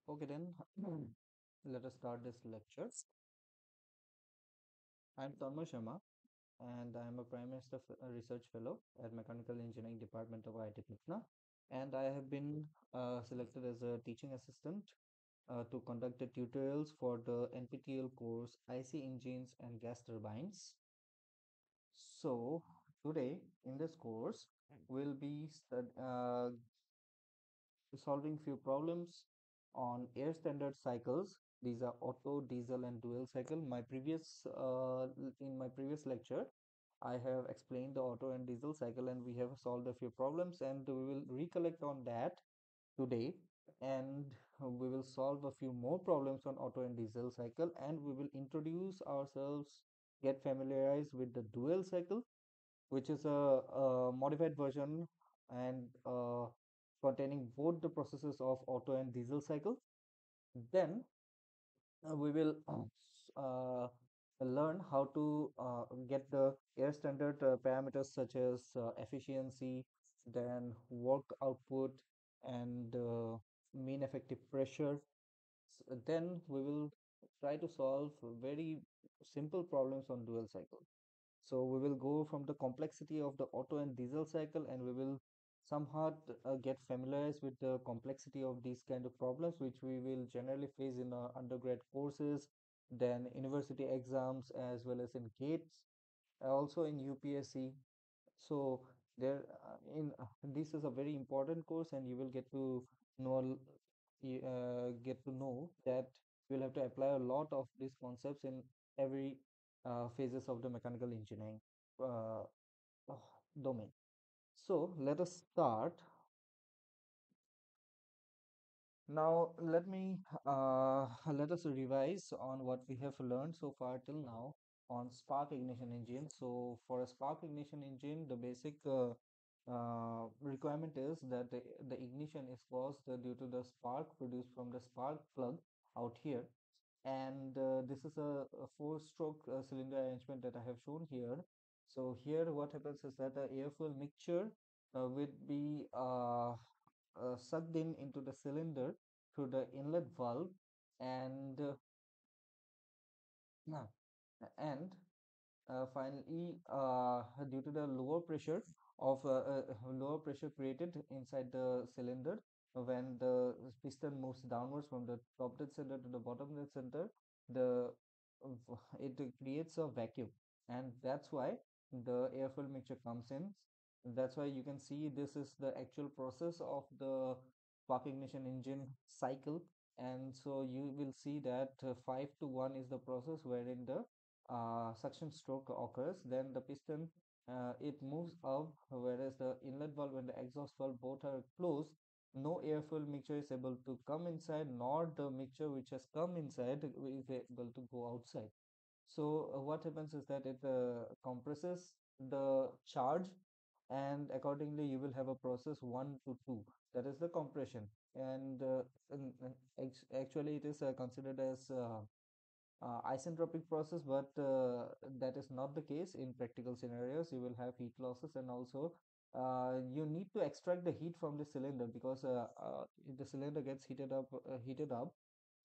Okay, then let us start this lecture. I'm Tanmay Sharma, and I am a Prime Minister Research Fellow at Mechanical Engineering Department of IIT Patna. And I have been selected as a teaching assistant to conduct the tutorials for the NPTEL course IC Engines and Gas Turbines. So today in this course, we'll be solving few problems on air standard cycles. These are Otto, diesel, and dual cycle. In my previous lecture, I have explained the Otto and diesel cycle, and we have solved a few problems, and we will recollect on that today, and we will solve a few more problems on Otto and diesel cycle, and we will introduce ourselves, get familiarized with the dual cycle, which is a modified version and containing both the processes of Otto and diesel cycle. Then we will learn how to get the air standard parameters such as efficiency, then work output, and mean effective pressure. Then we will try to solve very simple problems on dual cycle. So we will go from the complexity of the Otto and diesel cycle, and we will somehow get familiarized with the complexity of these kind of problems, which we will generally face in our undergrad courses, then university exams, as well as in GATES, also in UPSC. So this is a very important course, and you will know get to know that you'll have to apply a lot of these concepts in every phases of the mechanical engineering uh, uh, domain. So let us start. Now let us revise on what we have learned so far till now on spark ignition engine. So for a spark ignition engine, the basic requirement is that the ignition is caused due to the spark produced from the spark plug out here. And this is a four-stroke cylinder arrangement that I have shown here. So here what happens is that the air fuel mixture will be sucked in into the cylinder through the inlet valve, and yeah, and finally, due to the lower pressure created inside the cylinder when the piston moves downwards from the top dead center to the bottom dead center, the it creates a vacuum, and that's why the air fuel mixture comes in. That's why you can see this is the actual process of the spark ignition engine cycle, and so you will see that 5 to 1 is the process wherein the suction stroke occurs. Then the piston it moves up, whereas the inlet valve and the exhaust valve both are closed. No air fuel mixture is able to come inside, nor the mixture which has come inside is able to go outside. So what happens is that it compresses the charge, and accordingly you will have a process 1 to 2, that is the compression. And actually it is considered as isentropic process, but that is not the case. In practical scenarios you will have heat losses, and also you need to extract the heat from the cylinder, because if the cylinder gets heated up,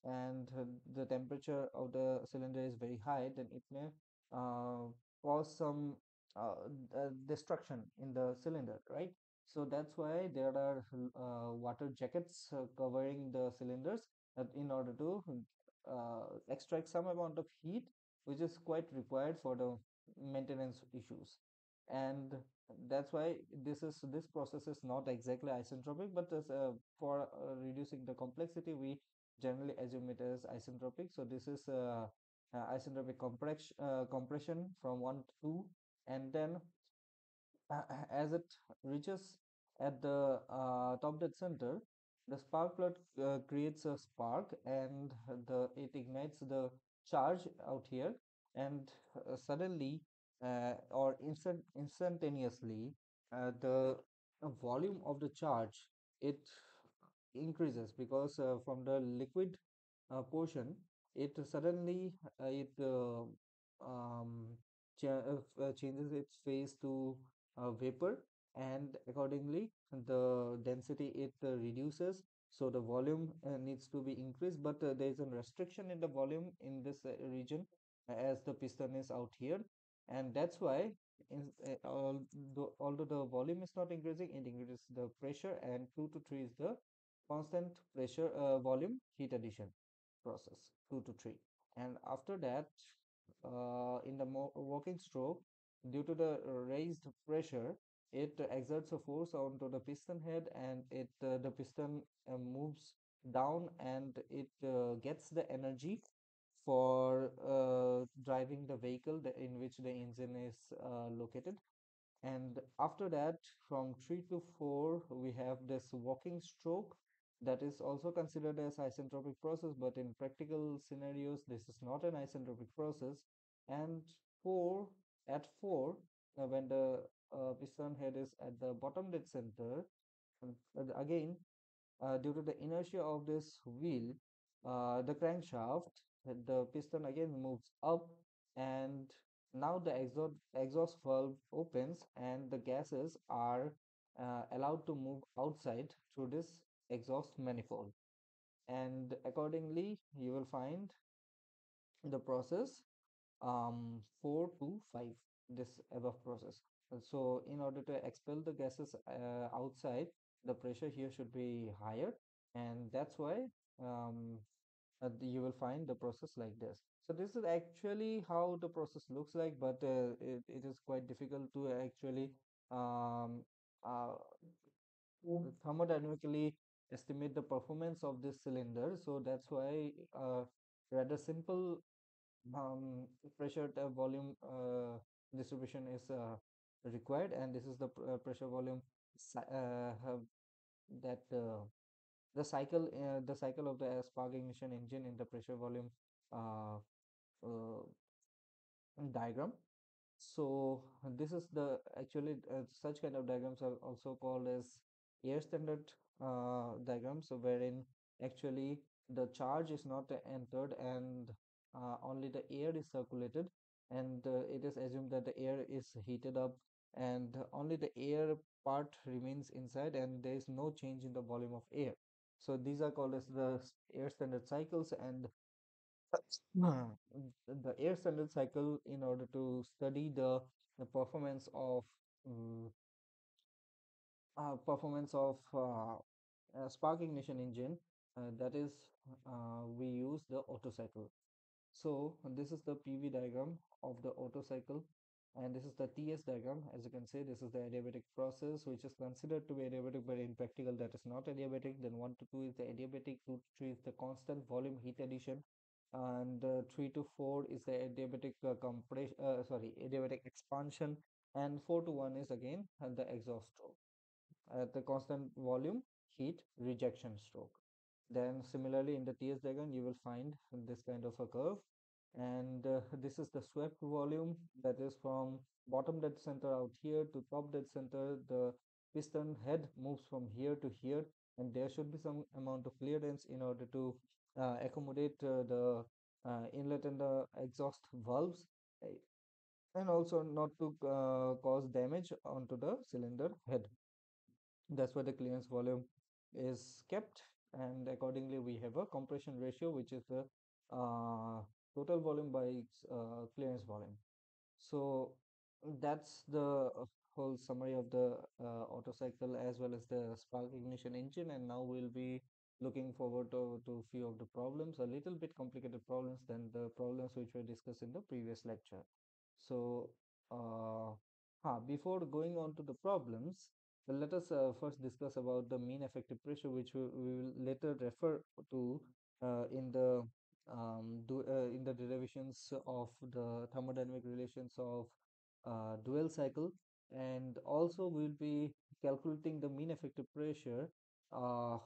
and the temperature of the cylinder is very high, then it may uh, cause some destruction in the cylinder, right? So that's why there are water jackets covering the cylinders, in order to extract some amount of heat, which is quite required for the maintenance issues. And that's why this process is not exactly isentropic, but for reducing the complexity, we generally assume it as isentropic. So this is isentropic compression from 1 to 2, and then as it reaches at the top dead center, the spark plug creates a spark, and it ignites the charge out here, and suddenly or instantaneously, the volume of the charge, it increases, because from the liquid portion, it suddenly it um, changes its phase to vapor, and accordingly the density it reduces, So the volume needs to be increased, but there is a restriction in the volume in this region as the piston is out here, and that's why although the volume is not increasing, it increases the pressure, and 2 to 3 is the constant pressure volume heat addition process, 2 to 3. And after that, in the working stroke, due to the raised pressure, it exerts a force onto the piston head, and the piston moves down, and it gets the energy for driving the vehicle in which the engine is located. And after that, from 3 to 4, we have this walking stroke that is also considered as isentropic process, but in practical scenarios, this is not an isentropic process. And 4, at 4, when the piston head is at the bottom dead center, again, due to the inertia of this wheel, the crankshaft, the piston again moves up, and now the exhaust valve opens, and the gases are allowed to move outside through this exhaust manifold. And accordingly, you will find the process 4 to 5, this above process. So in order to expel the gases outside, the pressure here should be higher, and that's why you will find the process like this. So this is actually how the process looks like, but it is quite difficult to actually um, uh, thermodynamically estimate the performance of this cylinder. So that's why rather simple pressure to volume distribution is required, and this is the pressure volume that the cycle of the spark ignition engine in the pressure volume uh, uh, diagram. So this is the actually such kind of diagrams are also called as air standard diagrams, so wherein actually the charge is not entered, and only the air is circulated, and it is assumed that the air is heated up, and only the air part remains inside, and there is no change in the volume of air. So these are called as the air standard cycles. And uh, the air standard cycle, in order to study the mm, performance of spark ignition engine, that is we use the Otto cycle. So this is the PV diagram of the Otto cycle, and this is the TS diagram. As you can see, this is the adiabatic process, which is considered to be adiabatic, but in practical that is not adiabatic. Then 1 to 2 is the adiabatic, 2 to 3 is the constant volume heat addition, and 3 to 4 is the adiabatic compression, sorry, adiabatic expansion, and 4 to 1 is again the exhaust stroke at the constant volume heat rejection stroke. Then similarly in the TS diagram, you will find this kind of a curve. And this is the swept volume, that is from bottom dead center out here to top dead center. The piston head moves from here to here, and there should be some amount of clearance in order to accommodate the inlet and the exhaust valves, uh, and also not to cause damage onto the cylinder head. That's why the clearance volume is kept, and accordingly we have a compression ratio, which is the uh, total volume by clearance volume. So that's the whole summary of the Otto cycle as well as the spark ignition engine. And now we'll be looking forward to few of the problems, a little bit complicated problems than the problems which were discussed in the previous lecture. So before going on to the problems, let us first discuss about the mean effective pressure, which we will later refer to in the derivations of the thermodynamic relations of dual cycle. And also we'll be calculating the mean effective pressure uh,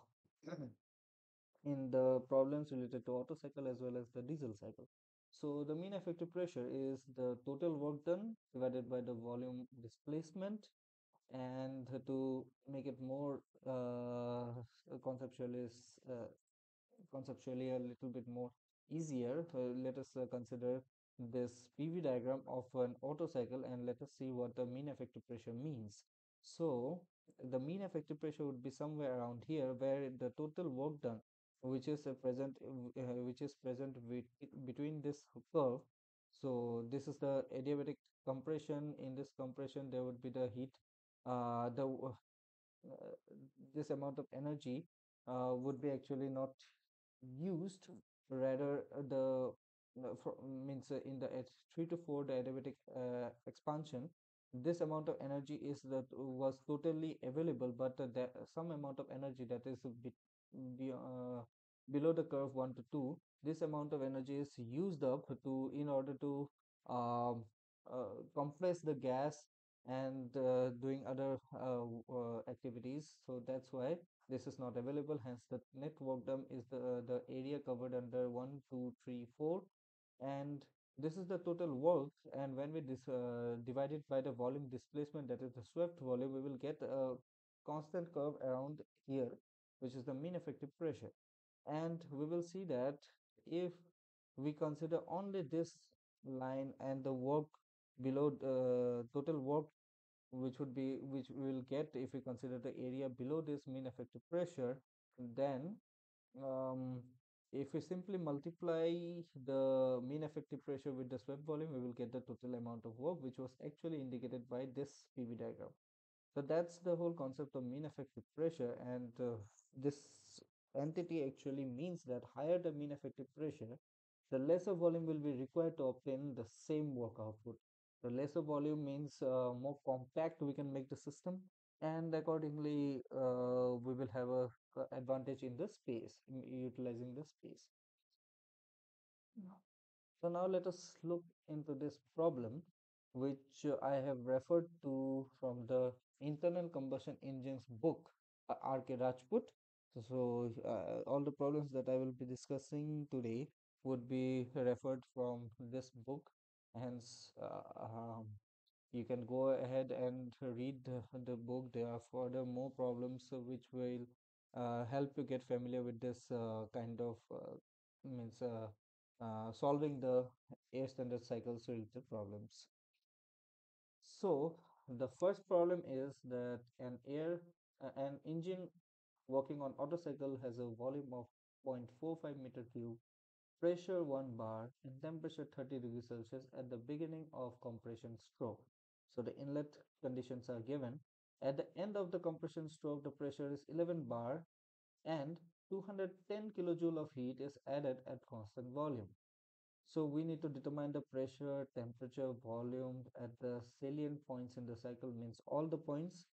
in the problems related to Otto cycle as well as the diesel cycle. So the mean effective pressure is the total work done divided by the volume displacement. And to make it more conceptually conceptually a little bit more easier, let us consider this PV diagram of an Otto cycle, and let us see what the mean effective pressure means. So the mean effective pressure would be somewhere around here, where the total work done, which is present between this curve. So this is the adiabatic compression. In this compression, there would be the heat. The uh, this amount of energy would be actually not used, rather means in the at 3 to 4 the adiabatic expansion, this amount of energy is that was totally available, but some amount of energy that is be, uh, below the curve 1 to 2, this amount of energy is used up to in order to um, compress the gas and doing other activities. So that's why this is not available. Hence, the net work done is the area covered under 1, 2, 3, 4, and this is the total work. And when we divide it by the volume displacement, that is the swept volume, we will get a constant curve around here, which is the mean effective pressure. And we will see that if we consider only this line and the work below the total work, which we will get if we consider the area below this mean effective pressure, then um, if we simply multiply the mean effective pressure with the swept volume, we will get the total amount of work, which was actually indicated by this PV diagram. So that's the whole concept of mean effective pressure, and this entity actually means that higher the mean effective pressure, the lesser volume will be required to obtain the same work output. The lesser volume means more compact we can make the system, and accordingly we will have a advantage in the space, in utilizing the space. So now let us look into this problem, which I have referred to from the internal combustion engines book, R.K. Rajput. All the problems that I will be discussing today would be referred from this book. Hence, you can go ahead and read the book. There are further more problems which will help you get familiar with this kind of means solving the air standard cycles related problems. So the first problem is that an engine working on Otto cycle has a volume of 0.45 meter cube, pressure 1 bar, and temperature 30 degrees Celsius at the beginning of compression stroke. So the inlet conditions are given. At the end of the compression stroke, the pressure is 11 bar and 210 kilojoule of heat is added at constant volume. So we need to determine the pressure, temperature, volume at the salient points in the cycle, means all the points.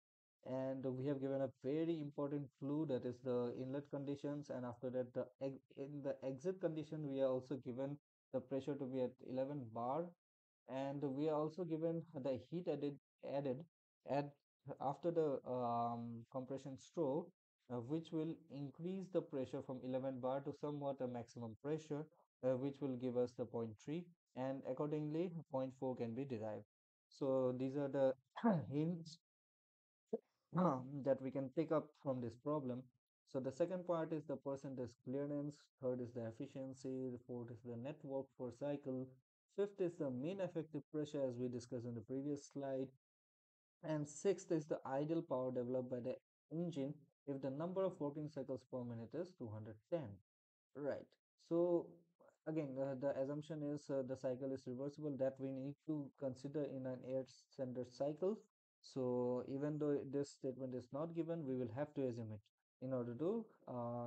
And we have given a very important clue, that is the inlet conditions. And after that, in the exit condition, we are also given the pressure to be at 11 bar, and we are also given the heat added at after the compression stroke, which will increase the pressure from 11 bar to somewhat a maximum pressure, which will give us the point 0.3, and accordingly point 0.4 can be derived. So these are the hints that we can pick up from this problem. So the second part is the percentage clearance, third is the efficiency, the fourth is the net work per cycle, fifth is the mean effective pressure as we discussed in the previous slide, and sixth is the ideal power developed by the engine if the number of working cycles per minute is 210. Right. So again, the assumption is the cycle is reversible, that we need to consider in an air standard cycle. So even though this statement is not given, we will have to assume it in order to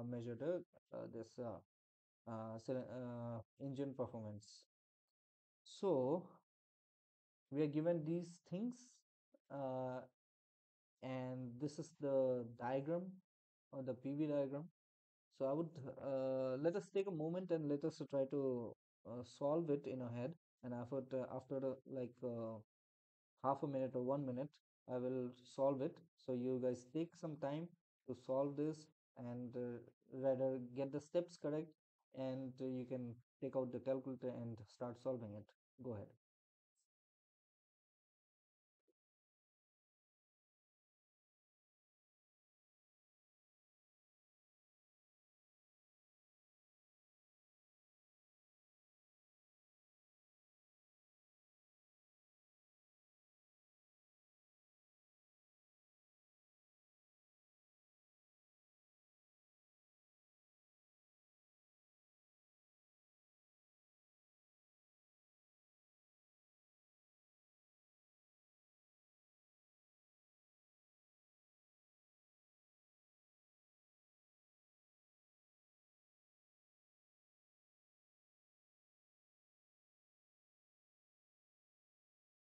measure the this engine performance. So we are given these things, uh, and this is the diagram or the PV diagram. So I would let us take a moment and let us try to solve it in our head. And after half a minute or 1 minute, I will solve it. So you guys take some time to solve this, and rather get the steps correct, and you can take out the calculator and start solving it. Go ahead.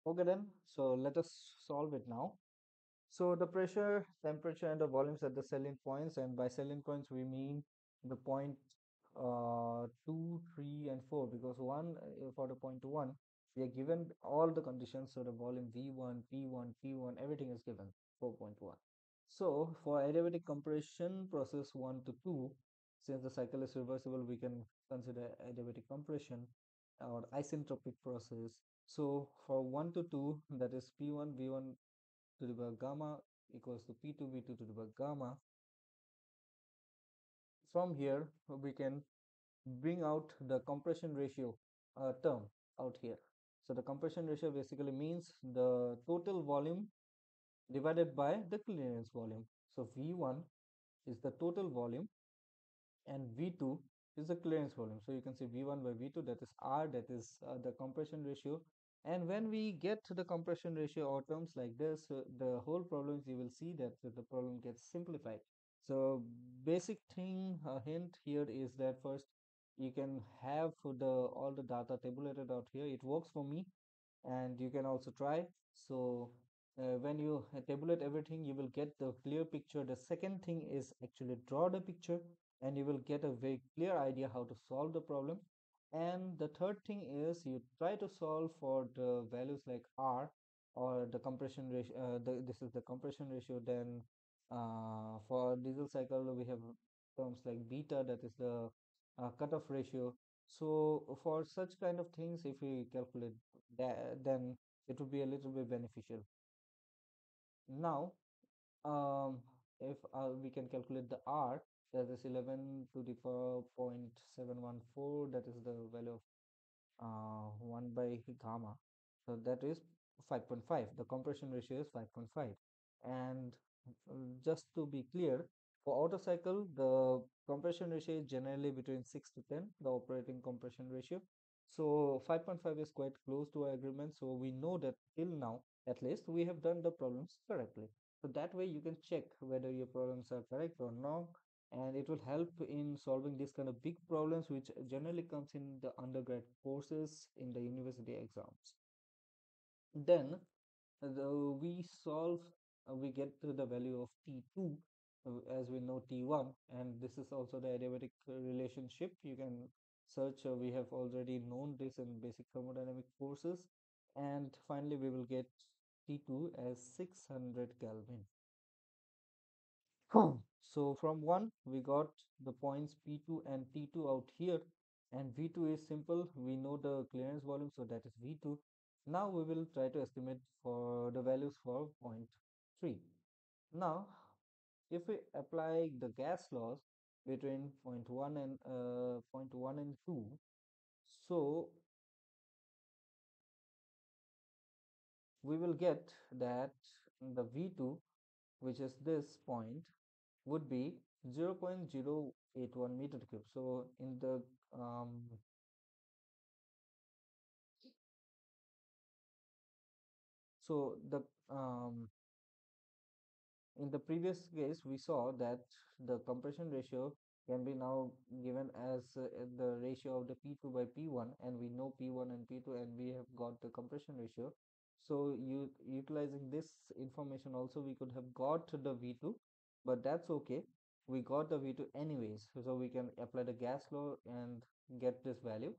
Okay then, so let us solve it now. So the pressure, temperature, and the volumes at the saline points, and by saline points we mean the point 2, 3, and 4, because one for the point 1 we are given all the conditions. So the volume V1, P1, P1, everything is given 4.1. So for adiabatic compression process 1 to 2, since the cycle is reversible, we can consider adiabatic compression or isentropic process. So for 1 to 2, that is P1 V1 to the power gamma equals to P2 V2 to the power gamma. From here, we can bring out the compression ratio term out here. So the compression ratio basically means the total volume divided by the clearance volume. So V1 is the total volume and V2 is the clearance volume. So you can say V1 by V2, that is R, that is the compression ratio. And when we get to the compression ratio or terms like this, the whole problems, you will see that the problem gets simplified. So basic thing, hint here is that first you can have the all the data tabulated out here. It works for me, and you can also try. So when you tabulate everything, you will get the clear picture. The second thing is actually draw the picture, and you will get a very clear idea how to solve the problem. And the third thing is you try to solve for the values like R or the compression ratio. This is the compression ratio. Then for diesel cycle, we have terms like beta, that is the cutoff ratio. So for such kind of things, if we calculate that, then it would be a little bit beneficial. Now, um, if we can calculate the R, that is 11 to the power 0.714, that is the value of 1 by gamma. So that is 5.5. The compression ratio is 5.5. And just to be clear, for Otto cycle, the compression ratio is generally between 6 to 10, the operating compression ratio. So 5.5 is quite close to our agreement. So we know that till now, at least, we have done the problems correctly. So that way you can check whether your problems are correct or not, and it will help in solving this kind of big problems which generally comes in the undergrad courses in the university exams. Then we solve, we get to the value of T2, as we know T1, and this is also the adiabatic relationship. You can search, we have already known this in basic thermodynamic courses. And finally we will get T2 as 600 Kelvin. So from 1 we got the points P2 and T2 out here, and V2 is simple, we know the clearance volume, so that is V2. Now we will try to estimate for the values for point 3. Now if we apply the gas laws between point 1 and point 1 and 2, so we will get that the V2, which is this point, would be 0.081 meter cube. So in the so the in the previous case we saw that the compression ratio can be now given as the ratio of the P2 by P1, and we know P1 and P2, and we have got the compression ratio. So utilizing this information also, we could have got the V2, but that's okay, we got the V2 anyways, so we can apply the gas law and get this value.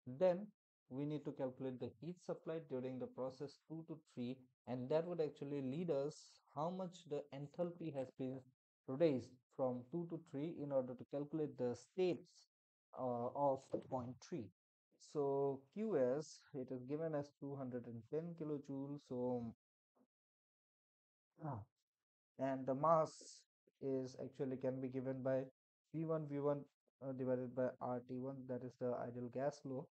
Then we need to calculate the heat supplied during the process 2 to 3, and that would actually lead us how much the enthalpy has been raised from 2 to 3 in order to calculate the states of point 3. So QS, it is given as 210 kilojoules. So ah, and the mass is actually can be given by P1 V1 divided by RT1, that is the ideal gas law.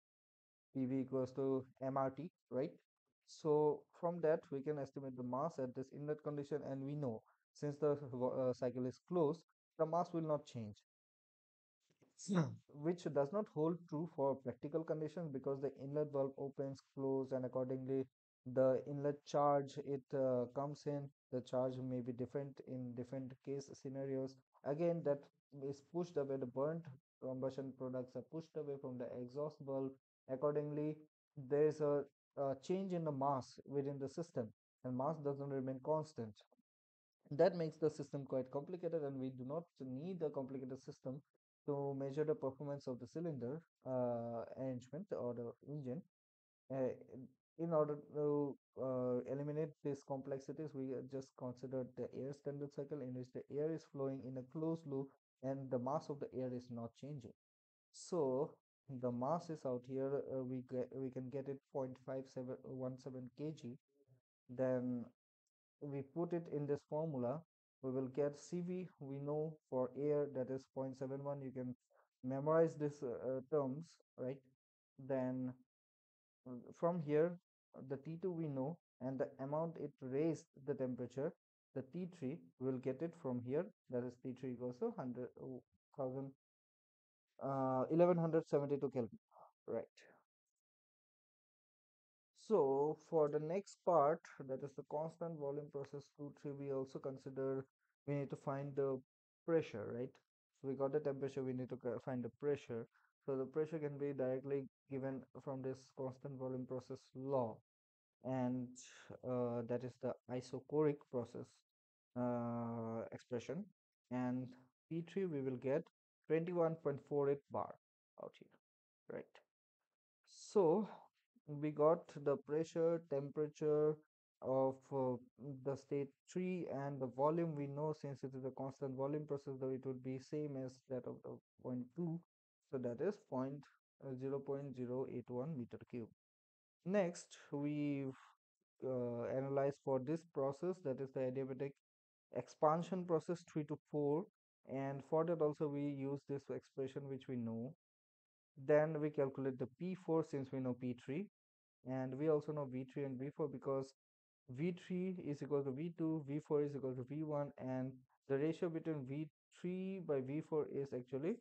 PV equals to MRT, right? So from that we can estimate the mass at this inlet condition, and we know since the cycle is closed, the mass will not change. Which does not hold true for practical conditions, because the inlet valve opens, close, and accordingly the inlet charge it comes in, the charge may be different in different case scenarios. Again, that is pushed away, the burnt combustion products are pushed away from the exhaust valve. Accordingly, there is a change in the mass within the system, and mass doesn't remain constant. That makes the system quite complicated, and we do not need a complicated system to measure the performance of the cylinder arrangement or the engine. uh, in order to eliminate these complexities, we just considered the air standard cycle, in which the air is flowing in a closed loop and the mass of the air is not changing. So the mass is out here. We can get it 0.5717 kg. Then we put it in this formula. We will get CV. We know for air that is 0.71. You can memorize these terms, right? Then from here, the T2 we know, and the amount it raised the temperature, the T3, we'll get it from here. That is T3 equals to 1172 Kelvin, right? So for the next part, that is the constant volume process 2, 3, we also consider, we need to find the pressure, right? So we got the temperature, we need to find the pressure. So the pressure can be directly given from this constant volume process law, and that is the isochoric process expression. And P3 we will get 21.48 bar out here, right? So we got the pressure, temperature of the state 3, and the volume we know, since it is a constant volume process, though it would be same as that of the point 2. So that is 0.081 meter cube. Next, we analyze for this process, that is the adiabatic expansion process 3 to 4, and for that also we use this expression which we know. Then we calculate the P4 since we know P3, and we also know V3 and V4 because V3 is equal to V2, V4 is equal to V1, and the ratio between V3 by V4 is actually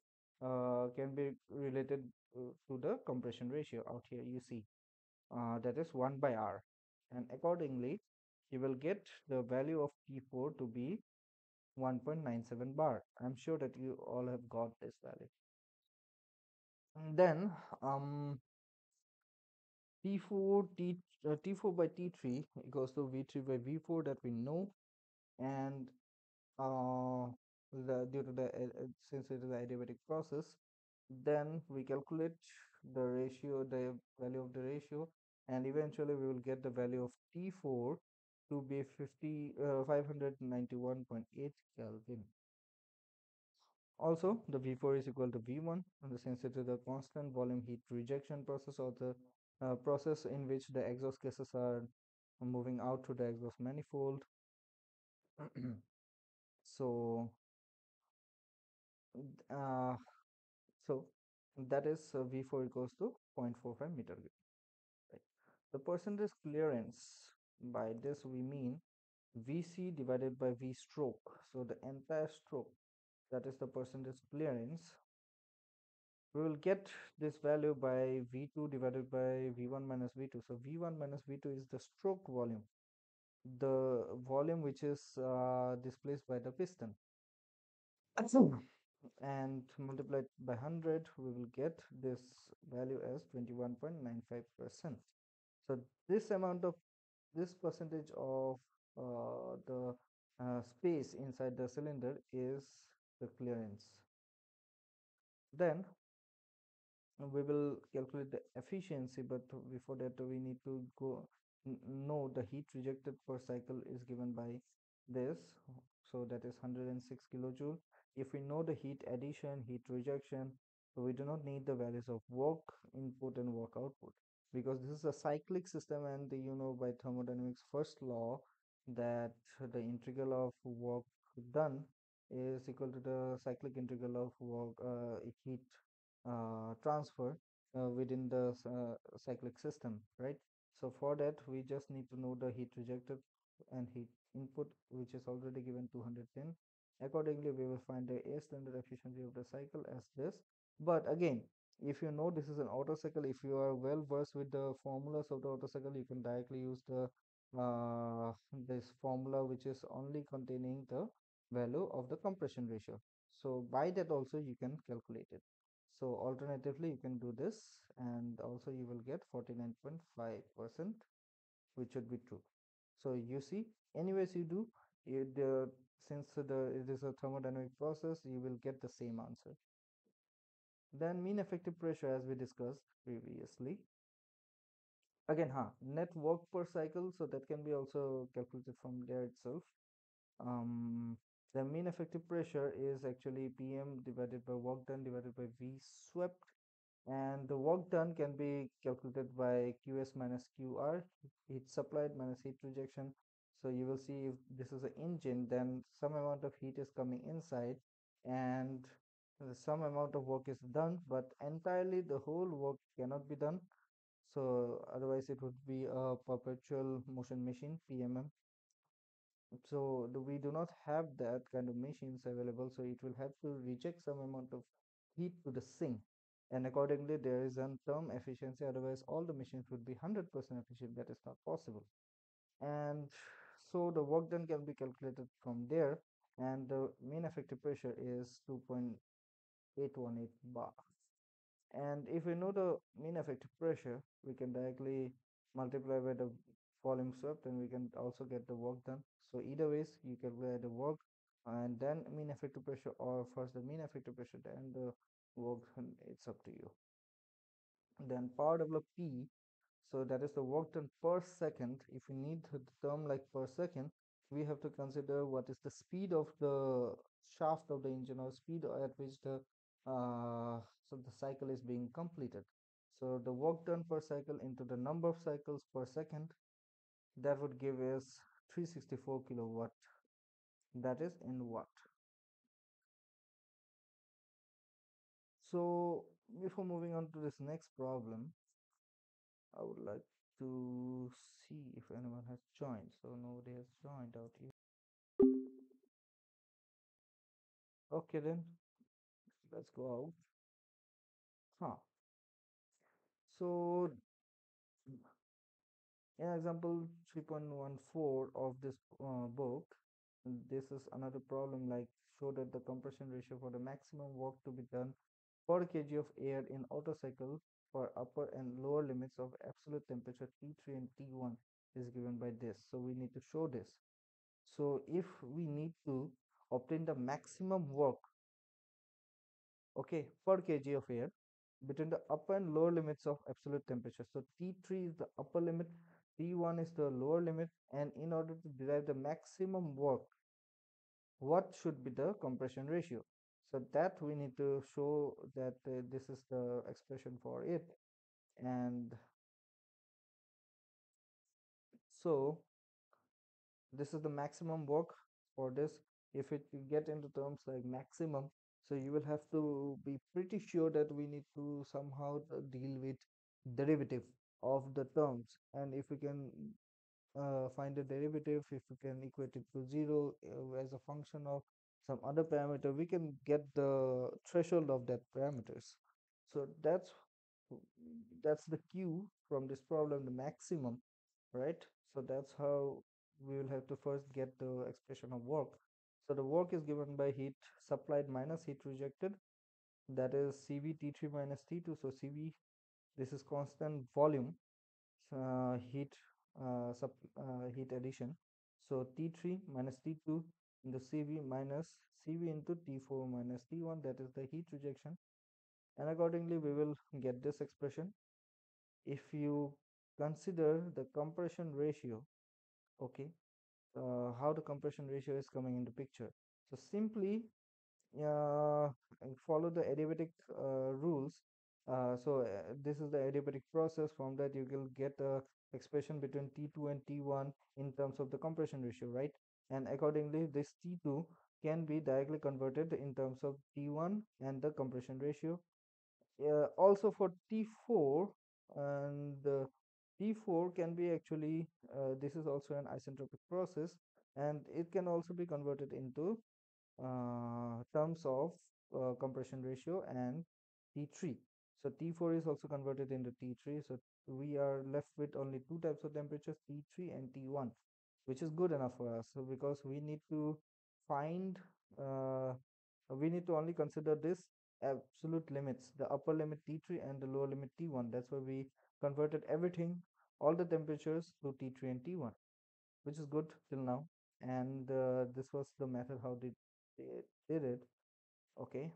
can be related to the compression ratio out here. You see, that is 1 by R, and accordingly you will get the value of P4 to be 1.97 bar. I'm sure that you all have got this value. And then T4 by T3 equals to V3 by V4, that we know, and uh, due to the since it is an adiabatic process, then we calculate the ratio, the value of the ratio, and eventually we will get the value of T4 to be 591.8 Kelvin. Also, the V4 is equal to V1, and since it is a constant volume heat rejection process, or the process in which the exhaust gases are moving out to the exhaust manifold. So, uh, so that is V4 equals to 0.45 meter cube. Right? The percentage clearance, by this we mean Vc divided by V stroke. So the entire stroke, that is the percentage clearance. We will get this value by V2 divided by V1 minus V2. So V1 minus V2 is the stroke volume, the volume which is displaced by the piston. And multiplied by 100, we will get this value as 21.95%. So this amount of, this percentage of the space inside the cylinder is the clearance. Then we will calculate the efficiency, but before that we need to go know the heat rejected per cycle is given by this. So that is 106 kilojoule. If we know the heat addition, heat rejection, so we do not need the values of work input and work output, because this is a cyclic system, and you know by thermodynamics first law that the integral of work done is equal to the cyclic integral of work heat transfer within the cyclic system, right? So for that, we just need to know the heat rejected and heat input, which is already given 210. Accordingly, we will find the A standard efficiency of the cycle as this. But again, if you know this is an Otto cycle, if you are well versed with the formulas of the Otto cycle, you can directly use the this formula, which is only containing the value of the compression ratio. So by that also you can calculate it. So alternatively, you can do this, and also you will get 49.5%, which should be true. So you see, anyways you do, since it is a thermodynamic process, you will get the same answer. Then mean effective pressure, as we discussed previously. Again, net work per cycle, so that can be also calculated from there itself. Um, the mean effective pressure is actually PM divided by work done divided by V swept, and the work done can be calculated by QS minus QR, heat supplied minus heat rejection. So you will see if this is an engine, then some amount of heat is coming inside, and some amount of work is done, but entirely the whole work cannot be done. So otherwise it would be a perpetual motion machine, PMM. So we do not have that kind of machines available, so it will have to reject some amount of heat to the sink, and accordingly there is a term efficiency, otherwise all the machines would be 100% efficient. That is not possible. And so the work done can be calculated from there, and the mean effective pressure is 2.818 bar. And if we know the mean effective pressure, we can directly multiply by the volume swept, and we can also get the work done. So either ways, you calculate the work and then mean effective pressure, or first the mean effective pressure, then the work, and it's up to you. Then power developed P, so that is the work done per second. If we need the term like per second, we have to consider what is the speed of the shaft of the engine, or speed at which the cycle is being completed. So the work done per cycle into the number of cycles per second, that would give us 364 kilowatt. That is in watt. So before moving on to this next problem, I would like to see if anyone has joined. So nobody has joined out here. Okay, then let's go out. So in example 3.14 of this book, this is another problem, like show that the compression ratio for the maximum work to be done per kg of air in Otto cycle for upper and lower limits of absolute temperature T3 and T1 is given by this. So we need to show this. So if we need to obtain the maximum work, okay, per kg of air between the upper and lower limits of absolute temperature. So T3 is the upper limit, T1 is the lower limit, and in order to derive the maximum work, what should be the compression ratio? So that we need to show that this is the expression for it. And so this is the maximum work for this. If it get into terms like maximum, so you will have to be pretty sure that we need to somehow deal with derivative of the terms, and if we can find the derivative, if we can equate it to zero as a function of some other parameter, we can get the threshold of that parameters. So that's the cue from this problem, the maximum, right? So that's how we will have to first get the expression of work. So the work is given by heat supplied minus heat rejected, that is CV T3 minus T2. So CV, this is constant volume, heat heat addition. So T3 minus T2 into CV minus CV into T4 minus T1, that is the heat rejection, and accordingly we will get this expression. If you consider the compression ratio, okay, how the compression ratio is coming into picture. So simply uh, follow the adiabatic rules. This is the adiabatic process. From that you will get a expression between T2 and T1 in terms of the compression ratio, right? And accordingly this T2 can be directly converted in terms of T1 and the compression ratio. Also for T4, and T4 can be actually this is also an isentropic process, and it can also be converted into terms of compression ratio and T3. So T4 is also converted into T3. So we are left with only two types of temperatures, T3 and T1, which is good enough for us. So because we need to find, we need to only consider this absolute limits, the upper limit T3 and the lower limit T1. That's why we converted everything, all the temperatures to T3 and T1, which is good till now. And this was the method how they did it. Okay.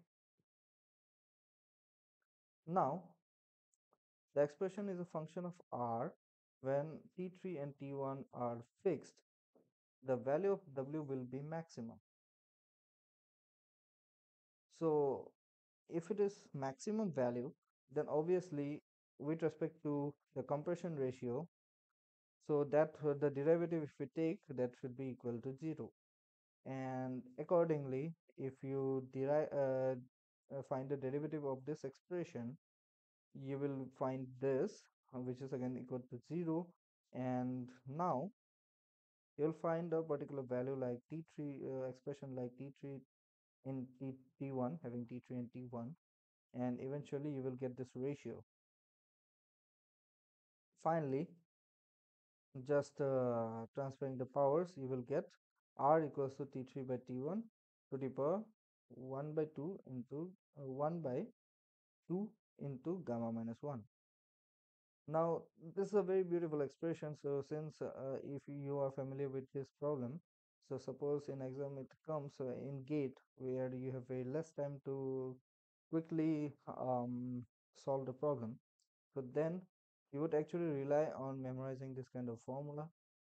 Now, the expression is a function of R. When T3 and T1 are fixed, the value of W will be maximum. So if it is maximum value, then obviously with respect to the compression ratio, so that the derivative if we take, that should be equal to 0. And accordingly, if you find the derivative of this expression, you will find this, which is again equal to 0. And now you'll find a particular value like T3, expression like T3 in T1, having T3 and T1, and eventually you will get this ratio. Finally, just transferring the powers, you will get R equals to T3 by T1 to the power 1 by 2 into 1 by 2 into gamma minus 1. Now, this is a very beautiful expression. So, since if you are familiar with this problem, so suppose in exam it comes in gate where you have very less time to quickly solve the problem. So then you would actually rely on memorizing this kind of formula.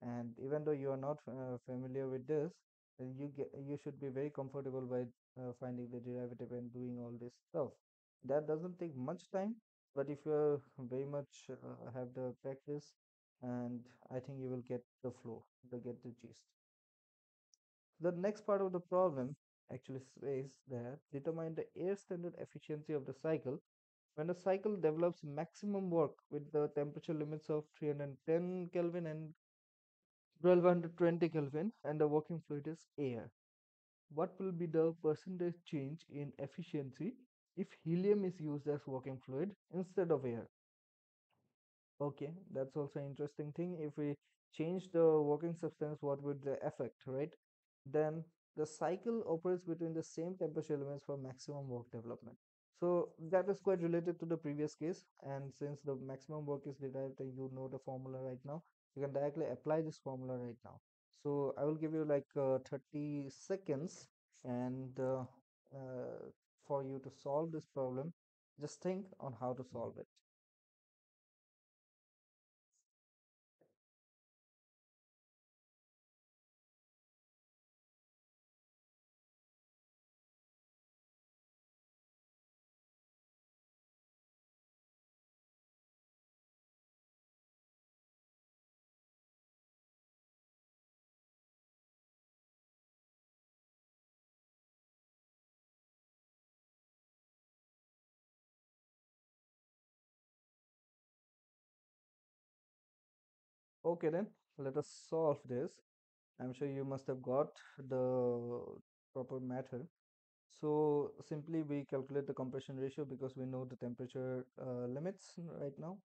And even though you are not familiar with this, you should be very comfortable by finding the derivative and doing all this stuff. That doesn't take much time, but if you are very much have the practice, and I think you will get the flow, you get the gist. The next part of the problem actually says that determine the air standard efficiency of the cycle when a cycle develops maximum work with the temperature limits of 310 Kelvin and 1220 Kelvin and the working fluid is air. What will be the percentage change in efficiency if helium is used as working fluid instead of air? Okay, that's also an interesting thing. If we change the working substance, what would the effect, right? Then the cycle operates between the same temperature elements for maximum work development. So that is quite related to the previous case. And since the maximum work is derived and you know the formula right now, you can directly apply this formula right now. So I will give you like 30 seconds and for you to solve this problem, just think on how to solve it. Okay, then let us solve this. I'm sure you must have got the proper method. So simply we calculate the compression ratio because we know the temperature limits right now.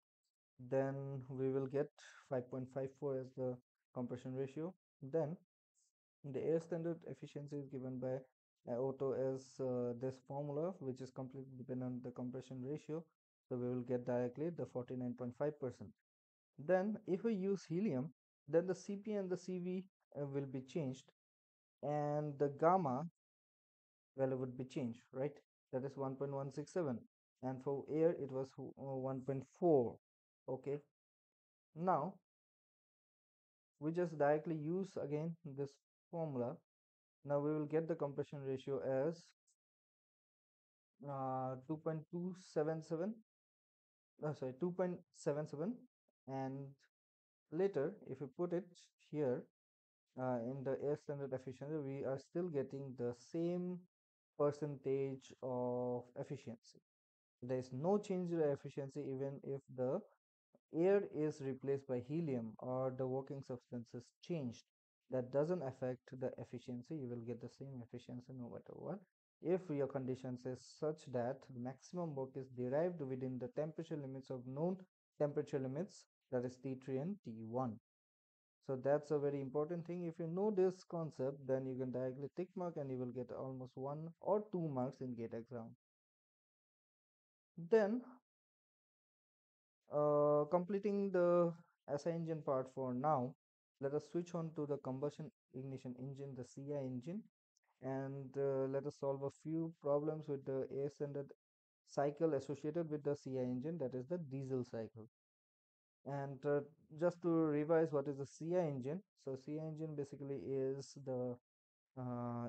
Then we will get 5.54 as the compression ratio. Then the air standard efficiency is given by Otto as this formula, which is completely dependent on the compression ratio. So we will get directly the 49.5%. Then if we use helium, then the Cp and the Cv will be changed and the gamma value would be changed, right? That is 1.167 and for air it was 1.4. Okay, now we just directly use again this formula. Now we will get the compression ratio as 2.277, sorry, 2.77, and later if we put it here in the air standard efficiency, we are still getting the same percentage of efficiency. There is no change in the efficiency even if the air is replaced by helium or the working substance is changed. That doesn't affect the efficiency. You will get the same efficiency no matter what. If your conditions is such that maximum work is derived within the temperature limits of known temperature limits, that is T3 and T1. So that's a very important thing. If you know this concept, then you can directly tick mark and you will get almost 1 or 2 marks in gate exam. Then, completing the SI engine part for now, let us switch on to the combustion ignition engine, the CI engine, and let us solve a few problems with the air standard cycle associated with the CI engine, that is the diesel cycle. And just to revise, what is the CI engine? So CI engine basically is the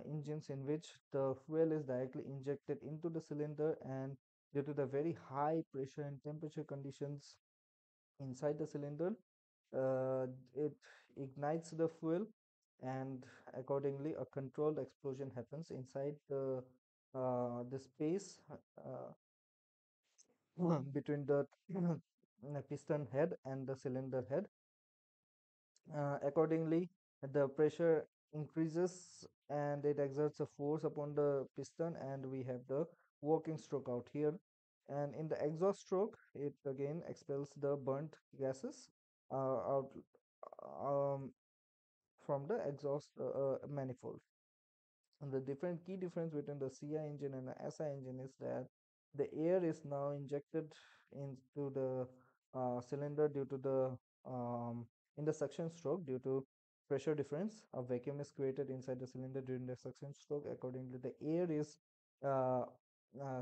engines in which the fuel is directly injected into the cylinder, and due to the very high pressure and temperature conditions inside the cylinder, uh, it ignites the fuel, and accordingly a controlled explosion happens inside the space between the piston head and the cylinder head. Accordingly, the pressure increases and it exerts a force upon the piston, and we have the working stroke out here. And in the exhaust stroke, it again expels the burnt gases out um, from the exhaust manifold. And the different key difference between the CI engine and the SI engine is that the air is now injected into the cylinder due to the in the suction stroke, due to pressure difference. A vacuum is created inside the cylinder during the suction stroke. Accordingly, the air is uh,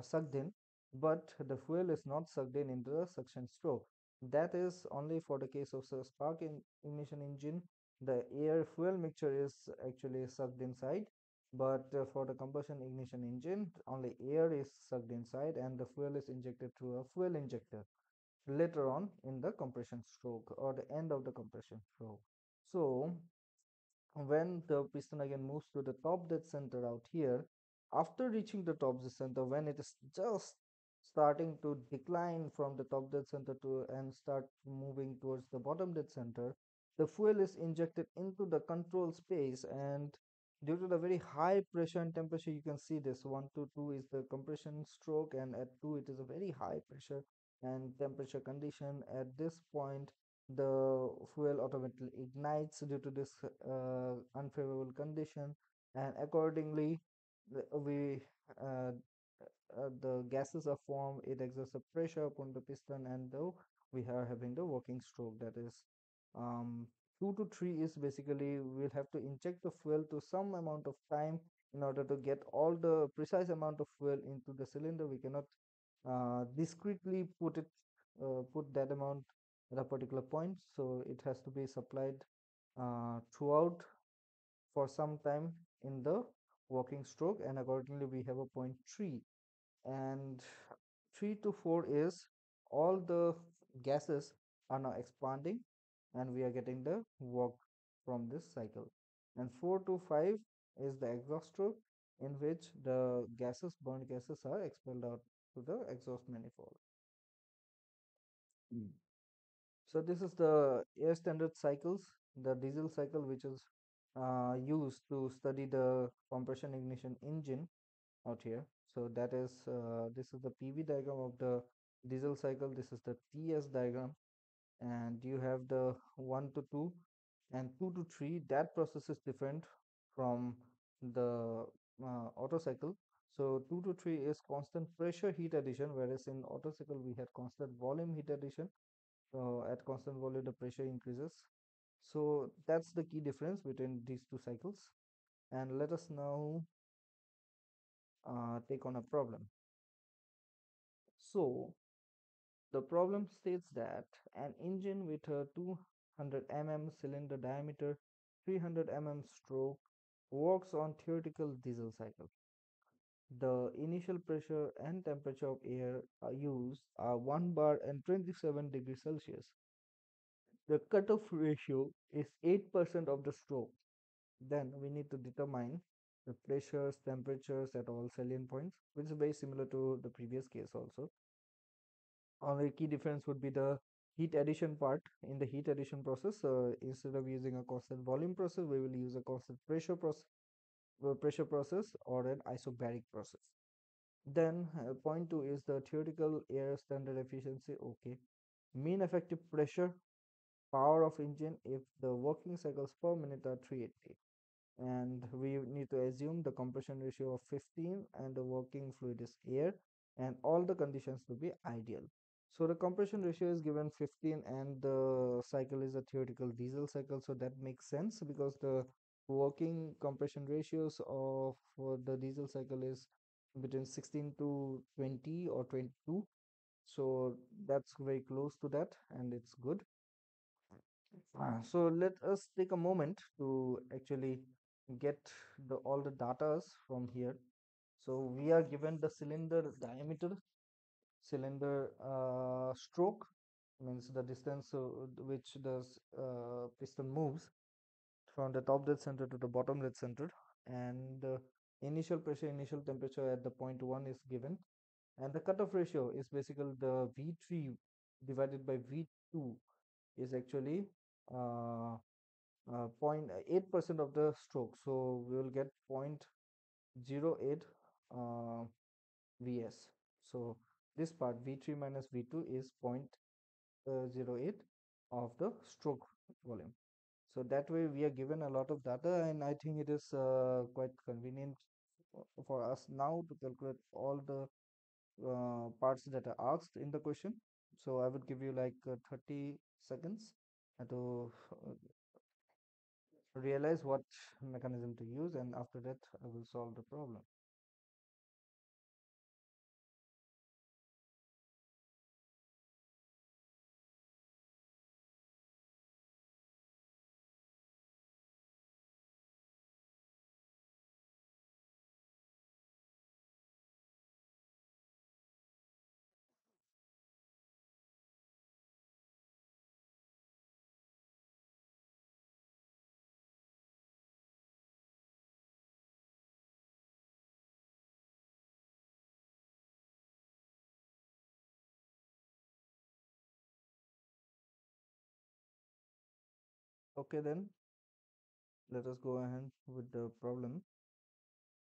sucked in, but the fuel is not sucked in into the suction stroke. That is only for the case of spark ignition engine. The air fuel mixture is actually sucked inside, but for the combustion ignition engine, only air is sucked inside and the fuel is injected through a fuel injector later on in the compression stroke or the end of the compression stroke. So when the piston again moves to the top dead center out here, after reaching the top dead center, when it is just starting to decline from the top dead center to and start moving towards the bottom dead center, the fuel is injected into the control space, and due to the very high pressure and temperature, you can see this 1 to 2 is the compression stroke, and at 2 it is a very high pressure and temperature condition. At this point, the fuel automatically ignites due to this unfavorable condition, and accordingly we the gases are formed. It exerts a pressure upon the piston, and though we are having the working stroke, that is 2 to 3 is basically we'll have to inject the fuel to some amount of time in order to get all the precise amount of fuel into the cylinder. We cannot discretely put that amount at a particular point, so it has to be supplied throughout for some time in the working stroke, and accordingly we have a point 3. And 3 to 4 is all the gases are now expanding and we are getting the work from this cycle. And 4 to 5 is the exhaust stroke, in which the burnt gases are expelled out to the exhaust manifold. Mm. So this is the air standard cycles, the diesel cycle, which is used to study the compression ignition engine out here. So that is this is the PV diagram of the diesel cycle. This is the TS diagram, and you have the 1 to 2 and 2 to 3. That process is different from the Otto cycle. So 2 to 3 is constant pressure heat addition, whereas in Otto cycle we had constant volume heat addition. So at constant volume the pressure increases. So that's the key difference between these two cycles. And let us now take on a problem. So the problem states that an engine with a 200 mm cylinder diameter, 300 mm stroke, works on theoretical diesel cycle. The initial pressure and temperature of air used are 1 bar and 27 degrees Celsius. The cutoff ratio is 8% of the stroke. Then we need to determine the pressures, temperatures at all salient points, which is very similar to the previous case also. Only key difference would be the heat addition part. In the heat addition process, instead of using a constant volume process, we will use a constant pressure process or an isobaric process. Then point 2 is the theoretical air standard efficiency. Okay, mean effective pressure, power of engine if the working cycles per minute are 380, and we need to assume the compression ratio of 15 and the working fluid is air. and all the conditions to be ideal. So the compression ratio is given 15 and the cycle is a theoretical diesel cycle. So that makes sense because the working compression ratios of the diesel cycle is between 16 to 20 or 22. So that's very close to that and it's good. So let us take a moment to actually get all the datas from here. So we are given the cylinder diameter, cylinder stroke means the distance which the piston moves from the top dead center to the bottom dead center, and the initial pressure, initial temperature at the point 1 is given, and the cutoff ratio is basically the V3 divided by V2 is actually uh, 0.8% of the stroke. So we will get 0.08 uh, Vs. So this part V3 minus V2 is 0.08 of the stroke volume. So that way we are given a lot of data, and I think it is quite convenient for us now to calculate all the parts that are asked in the question. So I would give you like 30 seconds to realize what mechanism to use, and after that I will solve the problem. Okay, then let us go ahead with the problem.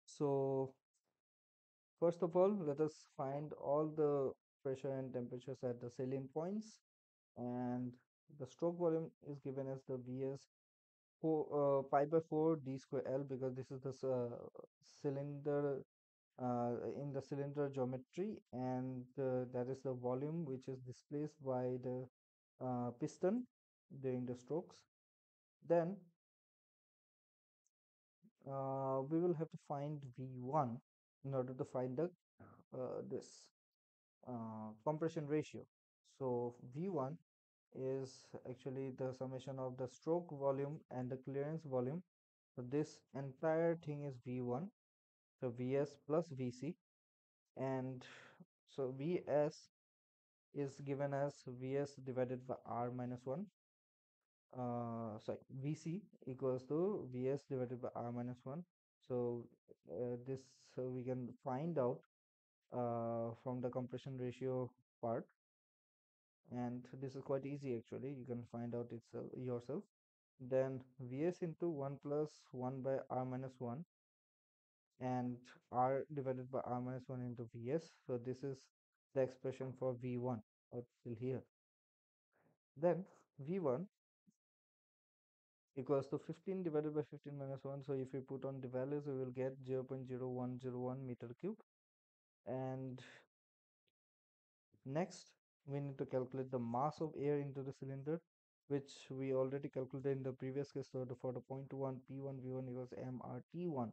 So first of all, let us find all the pressure and temperatures at the salient points, and the stroke volume is given as the Vs 4 pi by 4 d square L, because this is the cylinder in the cylinder geometry, and that is the volume which is displaced by the piston during the strokes. Then we will have to find V1 in order to find the this compression ratio. So V1 is actually the summation of the stroke volume and the clearance volume. So this entire thing is V1. So Vs plus Vc, and so Vs is given as Vs divided by R minus 1. Sorry, Vc equals to Vs divided by R minus 1. So this we can find out from the compression ratio part, and this is quite easy actually. You can find out itself yourself. Then Vs into 1 plus 1 by R minus 1, and R divided by R minus 1 into Vs. So this is the expression for V1 up till here. Then V1 equals to 15 divided by 15 minus 1. So if we put on the values, we will get 0.0101 meter cube. And next, we need to calculate the mass of air into the cylinder, which we already calculated in the previous case. So for the point 1, P1 V1 equals mRT1,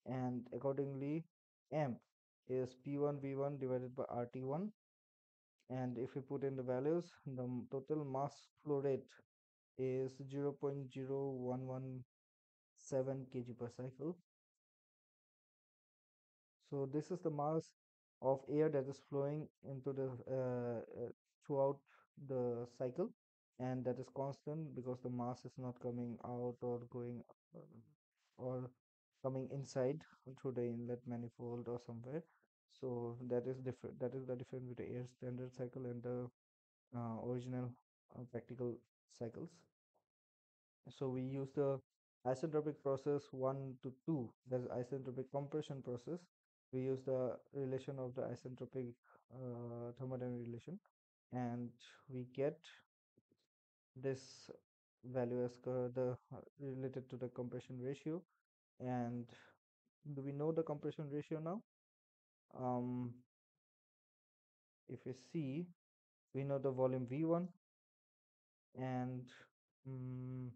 and accordingly M is P1 V1 divided by RT1. And if we put in the values, the total mass flow rate is 0.0117 kg per cycle. So this is the mass of air that is flowing into the throughout the cycle, and that is constant because the mass is not coming out or going or coming inside through the inlet manifold or somewhere. So that is different. That is the difference between air standard cycle and the original practical cycles. So we use the isentropic process 1 to 2, that's isentropic compression process. We use the relation of the isentropic thermodynamic relation, and we get this value as the related to the compression ratio. And do we know the compression ratio now? if you see, we know the volume V1 and mm,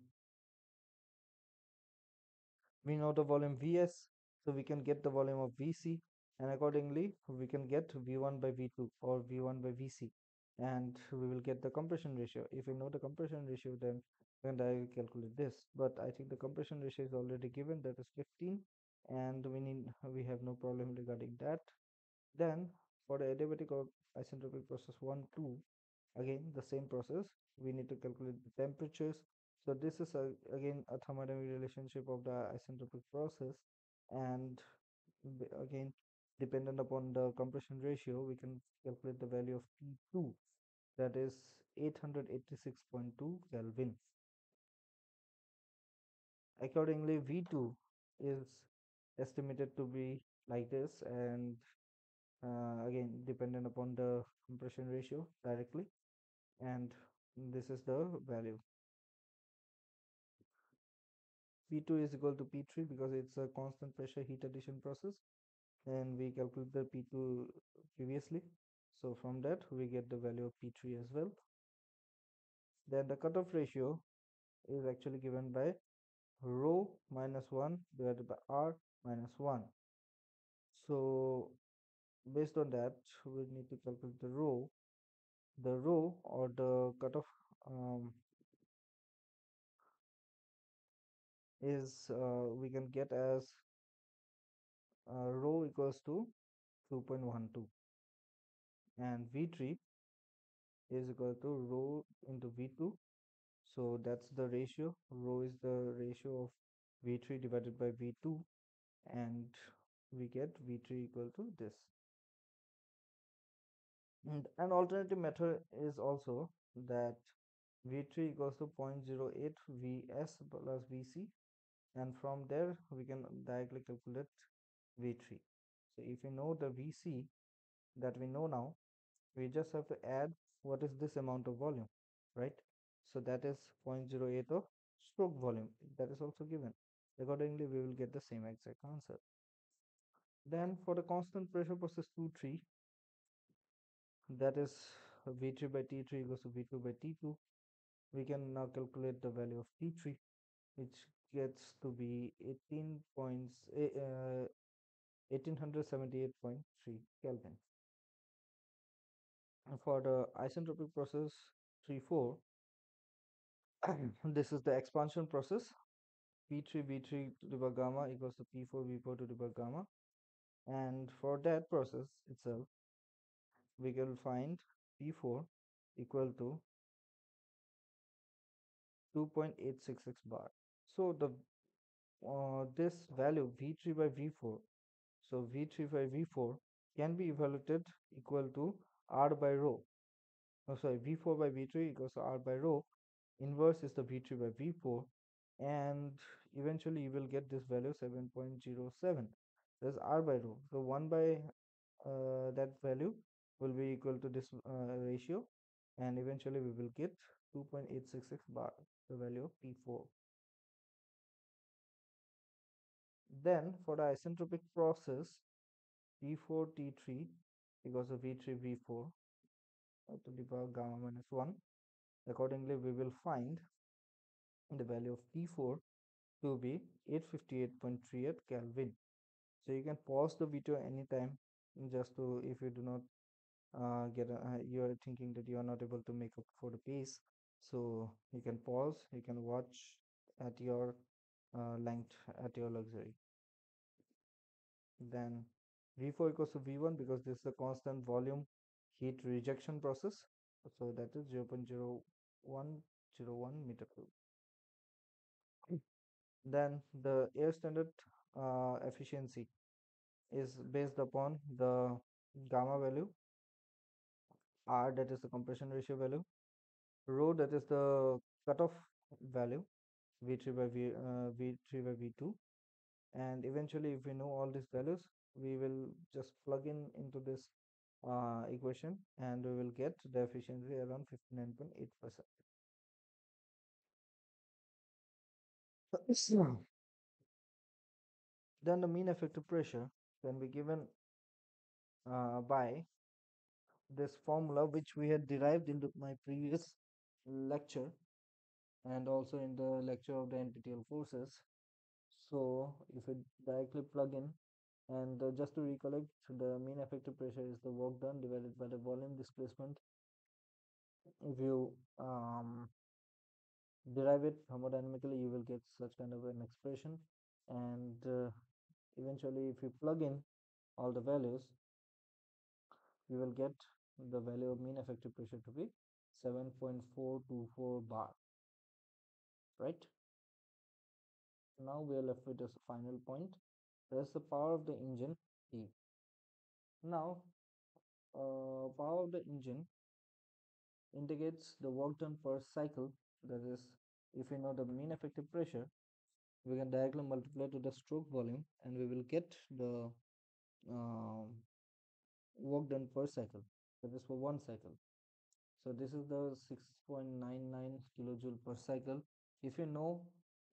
we know the volume Vs, so we can get the volume of Vc, and accordingly we can get V1 by V2 or V1 by Vc, and we will get the compression ratio. If we know the compression ratio, then I will calculate this. But I think the compression ratio is already given, that is 15, and we have no problem regarding that. Then for the adiabatic or isentropic process 1, 2, again the same process, we need to calculate the temperatures. So this is again a thermodynamic relationship of the isentropic process, and again dependent upon the compression ratio, we can calculate the value of T2, that is 886.2 Kelvin. Accordingly, V2 is estimated to be like this, and again dependent upon the compression ratio directly, and this is the value. P2 is equal to P3 because it's a constant pressure heat addition process, and we calculate the P2 previously, so from that we get the value of P3 as well. Then the cutoff ratio is actually given by rho minus 1 divided by R minus 1. So based on that, we need to calculate the rho. The rho or the cutoff is we can get as rho equals to 2.12, and V3 is equal to rho into V2. So that's the ratio. Rho is the ratio of V3 divided by V2, and we get V3 equal to this. And an alternative method is also that V3 equals to 0.08 Vs plus Vc, and from there we can directly calculate V3. So if we know the Vc that we know now, we just have to add what is this amount of volume, right? So that is 0.08 of stroke volume, that is also given. Accordingly, we will get the same exact answer. Then for the constant pressure process 2, 3, that is V3 by T3 equals to V2 by T2. We can now calculate the value of T3, which gets to be 1878.3 Kelvin. And for the isentropic process 3, 4, this is the expansion process. P3 V3 to the power gamma equals to P4 V4 to the power gamma, and for that process itself, we can find P4 equal to 2.866 bar. So the this value V3 by V4, so V3 by V4 can be evaluated equal to R by rho. Oh, sorry, V4 by V3 equals to R by rho. Inverse is the V3 by V4, and eventually you will get this value 7.07. That's R by rho. So 1 by that value will be equal to this ratio, and eventually we will get 2.866 bar, the value of P4. Then for the isentropic process P4 T3 equals to V3 V4 to the power gamma minus 1. Accordingly, we will find the value of P4 to be 858.38 Kelvin. So you can pause the video anytime, just to, if you do not you are thinking that you are not able to make up for the pace, so you can pause, you can watch at your length, at your luxury. Then V4 equals to V1 because this is a constant volume heat rejection process, so that is 0.0101 meter cube. Then the air standard efficiency is based upon the gamma value, R that is the compression ratio value, rho that is the cutoff value, V3 by V3 by V2, and eventually if we know all these values, we will just plug in into this equation, and we will get the efficiency around 59.8%. Then the mean effective pressure can be given by this formula which we had derived in my previous lecture and also in the lecture of the NPTEL forces. So if you directly plug in and just to recollect, the mean effective pressure is the work done divided by the volume displacement. If you derive it thermodynamically, you will get such kind of an expression. And eventually, if you plug in all the values, you will get the value of mean effective pressure to be 7.424 bar, right? Now we are left with this final point. That's the power of the engine E. Now, power of the engine indicates the work done per cycle. That is, if we know the mean effective pressure, we can directly multiply to the stroke volume and we will get the um, work done per cycle. That is for one cycle. So this is the 6.99 kilojoule per cycle. If you know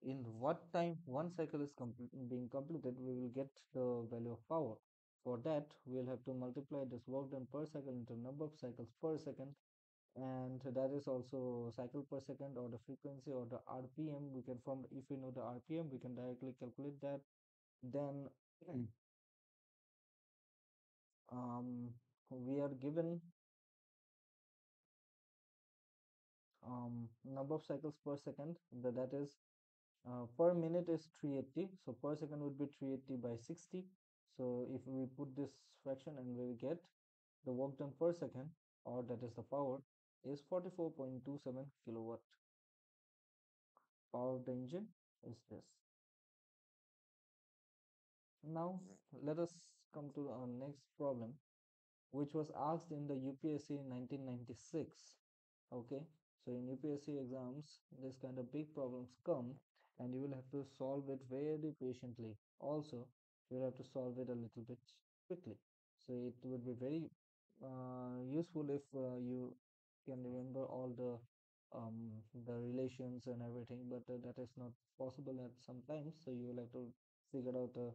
in what time one cycle is being completed, we will get the value of power. For that, we will have to multiply this work done per cycle into number of cycles per second, and that is also cycle per second or the frequency or the RPM. We can from if we know the RPM, we can directly calculate that. Then we are given number of cycles per second. That is per minute is 380, so per second would be 380 by 60. So if we put this fraction and we will get the work done per second, or that is the power, is 44.27 kilowatt. Power of the engine is this. Now let us come to our next problem, which was asked in the UPSC in 1996. Okay, so in UPSC exams, this kind of big problems come, and you will have to solve it very patiently. Also, you will have to solve it a little bit quickly. So it would be very useful if you can remember all the relations and everything, but that is not possible at sometimes. So you will have to figure out a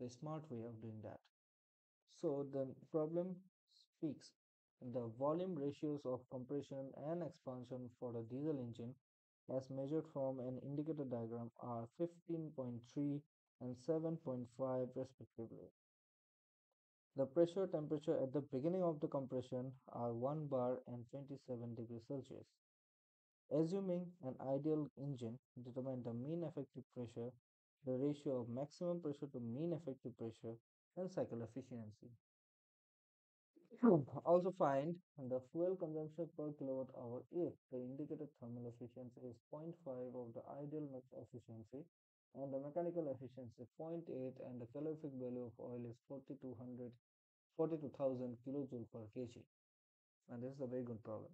smart way of doing that. So the problem speaks the volume ratios of compression and expansion for the diesel engine as measured from an indicator diagram are 15.3 and 7.5 respectively. The pressure temperature at the beginning of the compression are 1 bar and 27 degrees Celsius. Assuming an ideal engine, determine the mean effective pressure, the ratio of maximum pressure to mean effective pressure, and cycle efficiency. Also find the fuel consumption per kilowatt hour if the indicated thermal efficiency is zero point 0.5 of the ideal max efficiency and the mechanical efficiency 0.8 and the calorific value of oil is 42,000 kilojoule per kg. And this is a very good problem.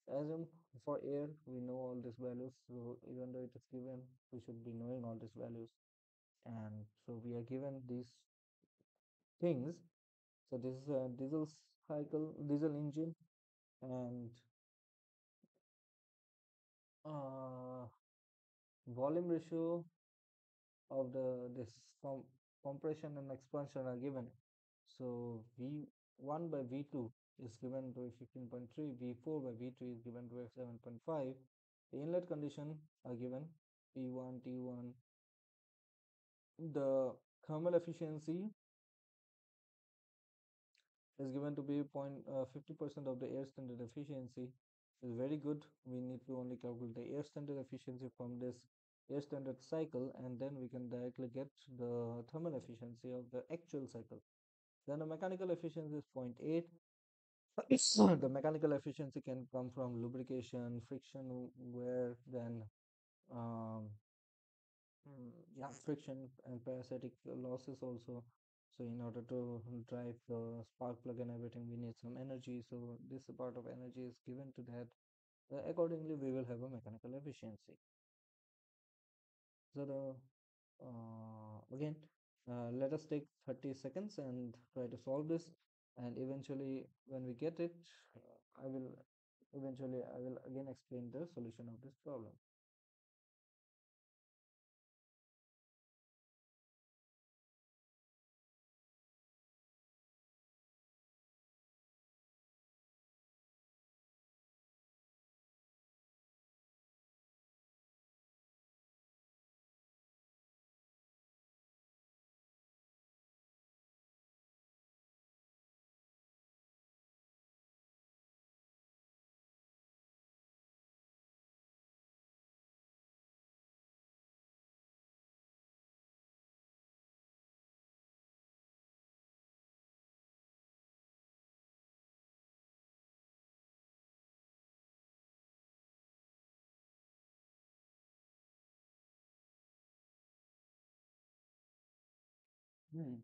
Assume for air we know all these values, so even though it is given, we should be knowing all these values. And so we are given these things. So this is a diesel engine, and uh, volume ratio of this compression and expansion are given. So V1 by V2 is given to 15.3, V4 by V3 is given to 7.5. The inlet condition are given P1, T1. The thermal efficiency is given to be 50% of the air standard efficiency. Is very good. We need to only calculate the air standard efficiency from this air standard cycle, and then we can directly get the thermal efficiency of the actual cycle. Then the mechanical efficiency is 0.8. The mechanical efficiency can come from lubrication, friction, wear, then um, yeah, friction and parasitic losses also. So in order to drive the spark plug and everything, we need some energy. So this part of energy is given to that. Accordingly, we will have a mechanical efficiency. So again, let us take 30 seconds and try to solve this. And eventually, when we get it, I will again explain the solution of this problem. Hmm.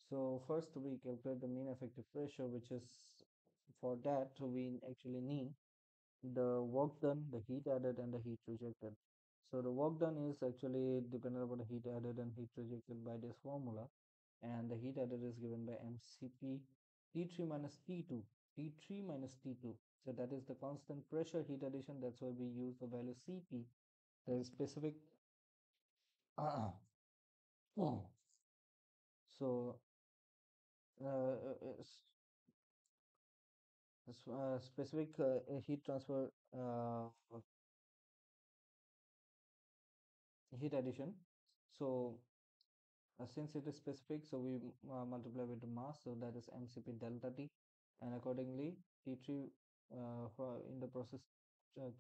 So first we calculate the mean effective pressure, which is, for that we actually need the work done, the heat added, and the heat rejected. So the work done is actually dependent upon the heat added and heat rejected by this formula, and the heat added is given by mcp T3 minus T2, T3 minus T2. So that is the constant pressure heat addition. That's why we use the value Cp, the specific. So specific heat transfer heat addition. So since it is specific, so we multiply with the mass, so that is mcp delta t, and accordingly T3 in the process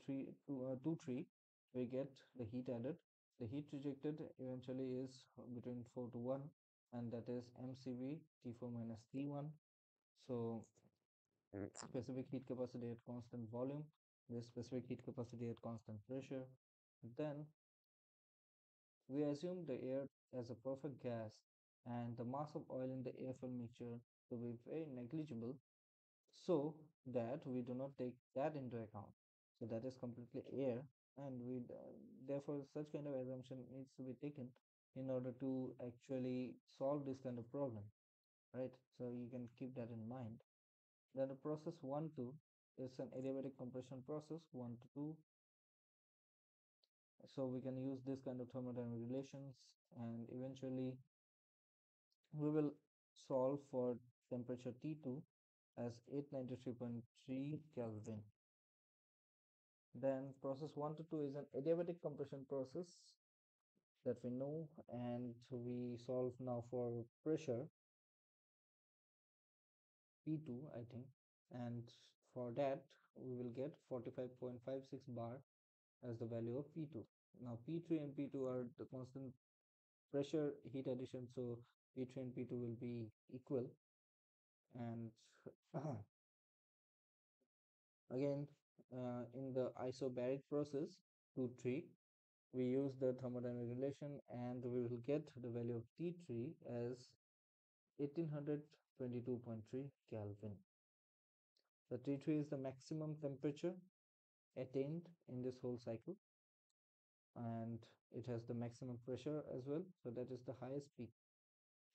2 3 we get the heat added. The heat rejected eventually is between 4 to 1, and that is mcv T4 minus T1. So specific heat capacity at constant volume, the specific heat capacity at constant pressure. Then we assume the air as a perfect gas and the mass of oil in the air-fuel mixture to be very negligible, so that we do not take that into account. So that is completely air, and therefore such kind of assumption needs to be taken in order to actually solve this kind of problem, right? So you can keep that in mind. Then the process 1 2 is an adiabatic compression process 1 to 2. So we can use this kind of thermodynamic relations, and eventually we will solve for temperature T2 as 893.3 Kelvin. Then process 1 to 2 is an adiabatic compression process that we know, and we solve now for pressure P2, I think, and for that we will get 45.56 bar as the value of P2. Now P3 and P2 are the constant pressure heat addition, so P3 and P2 will be equal. And again, in the isobaric process 2 3, we use the thermodynamic relation, and we will get the value of T3 as 1822.3 Kelvin. The T3 is the maximum temperature attained in this whole cycle, and it has the maximum pressure as well. So that is the highest peak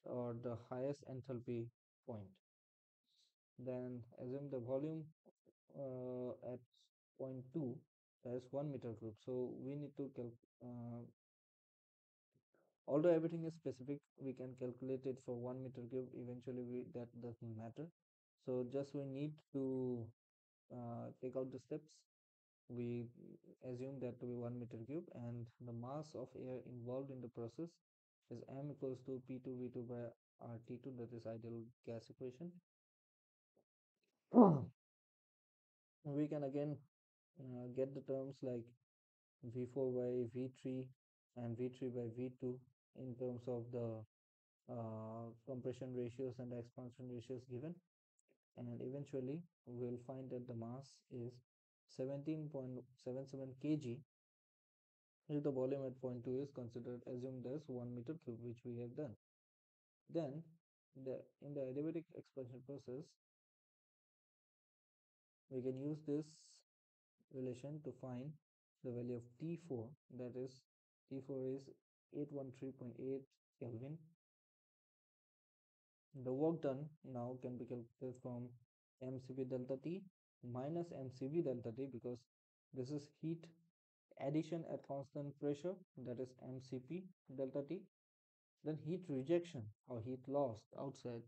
or the highest enthalpy point. Then assume the volume at point 2, that is 1 meter cube. So we need to although everything is specific, we can calculate it for 1 meter cube. Eventually that doesn't matter. So just we need to take out the steps. We assume that to be 1 meter cube, and the mass of air involved in the process is m equals to P2 V2 by RT2, that is ideal gas equation. We can again get the terms like V4 by V3 and V3 by V2 in terms of the compression ratios and the expansion ratios given, and eventually we'll find that the mass is 17.77 kg if the volume at point 2 is considered assumed as 1 meter cube, which we have done. Then in the adiabatic expansion process, we can use this relation to find the value of T4, that is T4 is 813.8 Kelvin. The work done now can be calculated from mcv delta T minus mcv delta T, because this is heat addition at constant pressure, that is mcp delta T. Then heat rejection or heat lost outside,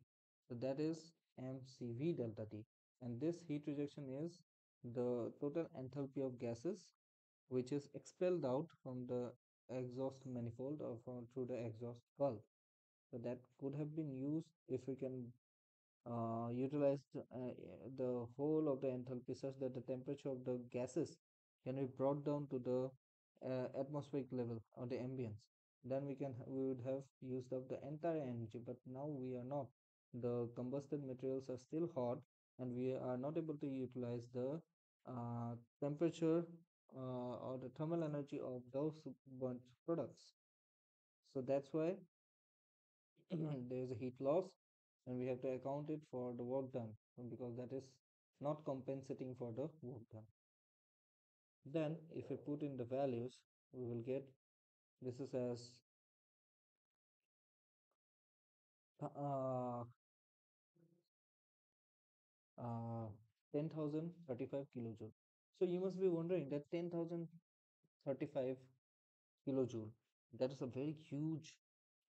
so that is mcv delta T. And this heat rejection is the total enthalpy of gases which is expelled out from the exhaust manifold or from through the exhaust valve. So that could have been used if we can utilize the whole of the enthalpy such that the temperature of the gases can be brought down to the atmospheric level or the ambience. Then we would have used up the entire energy, but now we are not. The combusted materials are still hot, and we are not able to utilize the temperature or the thermal energy of those burnt products. So that's why there is a heat loss, and we have to account it for the work done, because that is not compensating for the work done. Then if we put in the values, we will get this is as uh, uh, 10,035 kilojoule. So you must be wondering that 10,035 kilojoule, that is a very huge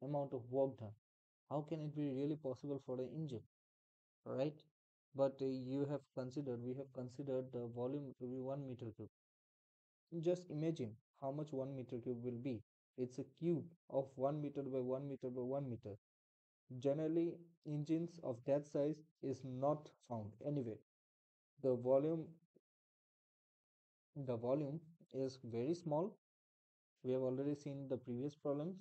amount of work done. How can it be really possible for the engine, right? But we have considered the volume to be 1 meter cube. Just imagine how much 1 meter cube will be. It's a cube of 1 meter by 1 meter by 1 meter. Generally, engines of that size is not found anywhere. The volume, the volume is very small. We have already seen the previous problems.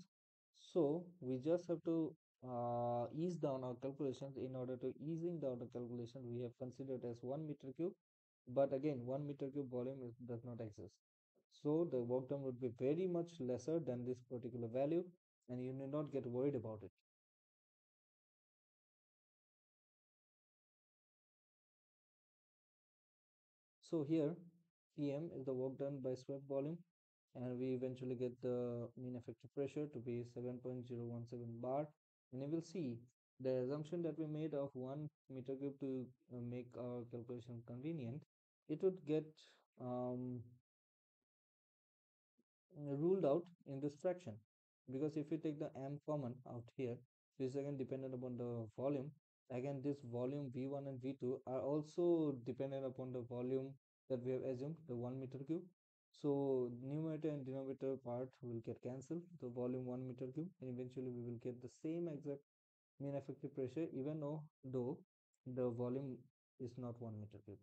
So we just have to ease down our calculations. In order to easing down the calculation, we have considered as 1 meter cube. But again, 1 meter cube volume does not exist. So the work done would be very much lesser than this particular value, and you need not get worried about it. So here, PM is the work done by swept volume, and we eventually get the mean effective pressure to be 7.017 bar. And you will see the assumption that we made of 1 meter cube to make our calculation convenient, it would get um, ruled out in this fraction, because if you take the m common out here, this is again dependent upon the volume. Again, this volume v1 and v2 are also dependent upon the volume that we have assumed, the 1 meter cube. So numerator and denominator part will get cancelled, the volume 1 meter cube, and eventually we will get the same exact mean effective pressure, even though the volume is not 1 meter cube.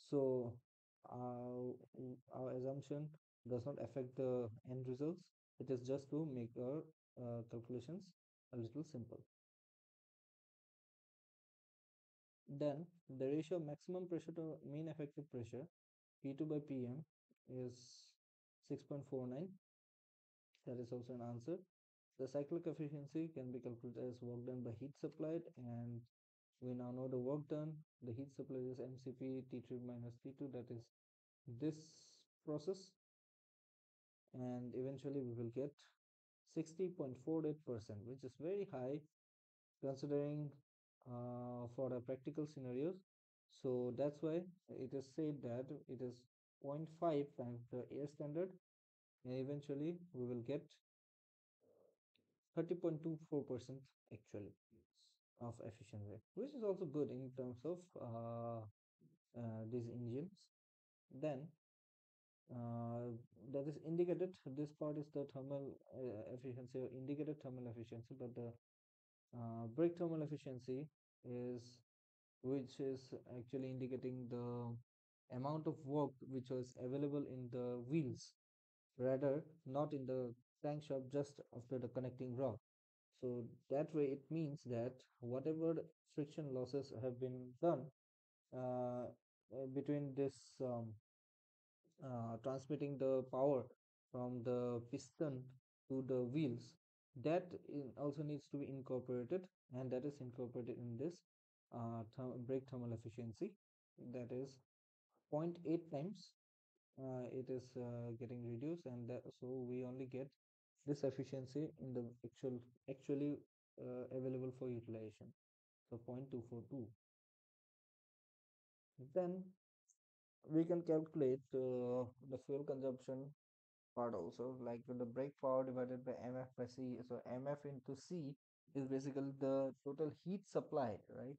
So our assumption does not affect the end results. It is just to make our calculations a little simple. Then the ratio of maximum pressure to mean effective pressure, P2 by PM, is 6.49. That is also an answer. The cyclic efficiency can be calculated as work done by heat supplied, and we now know the work done. The heat supplied is MCP T3 minus T2, that is this process, and eventually we will get 60.48%, which is very high considering for the practical scenarios. So that's why it is said that it is zero point 0.5 times the air standard, and eventually we will get 30.24% actually of efficiency, which is also good in terms of these engines. Then that is indicated, this part is the thermal efficiency or indicated thermal efficiency, but the brake thermal efficiency is, which is actually indicating the amount of work which was available in the wheels, rather not in the crankshaft just after the connecting rod. So that way it means that whatever friction losses have been done uh, between this transmitting the power from the piston to the wheels, that also needs to be incorporated, and that is incorporated in this brake thermal efficiency. That is zero point 0.8 times it is getting reduced, and so we only get this efficiency in the actually available for utilization, so 0.242. Then we can calculate the fuel consumption part also, like the brake power divided by mf by c. So mf into c is basically the total heat supply, right?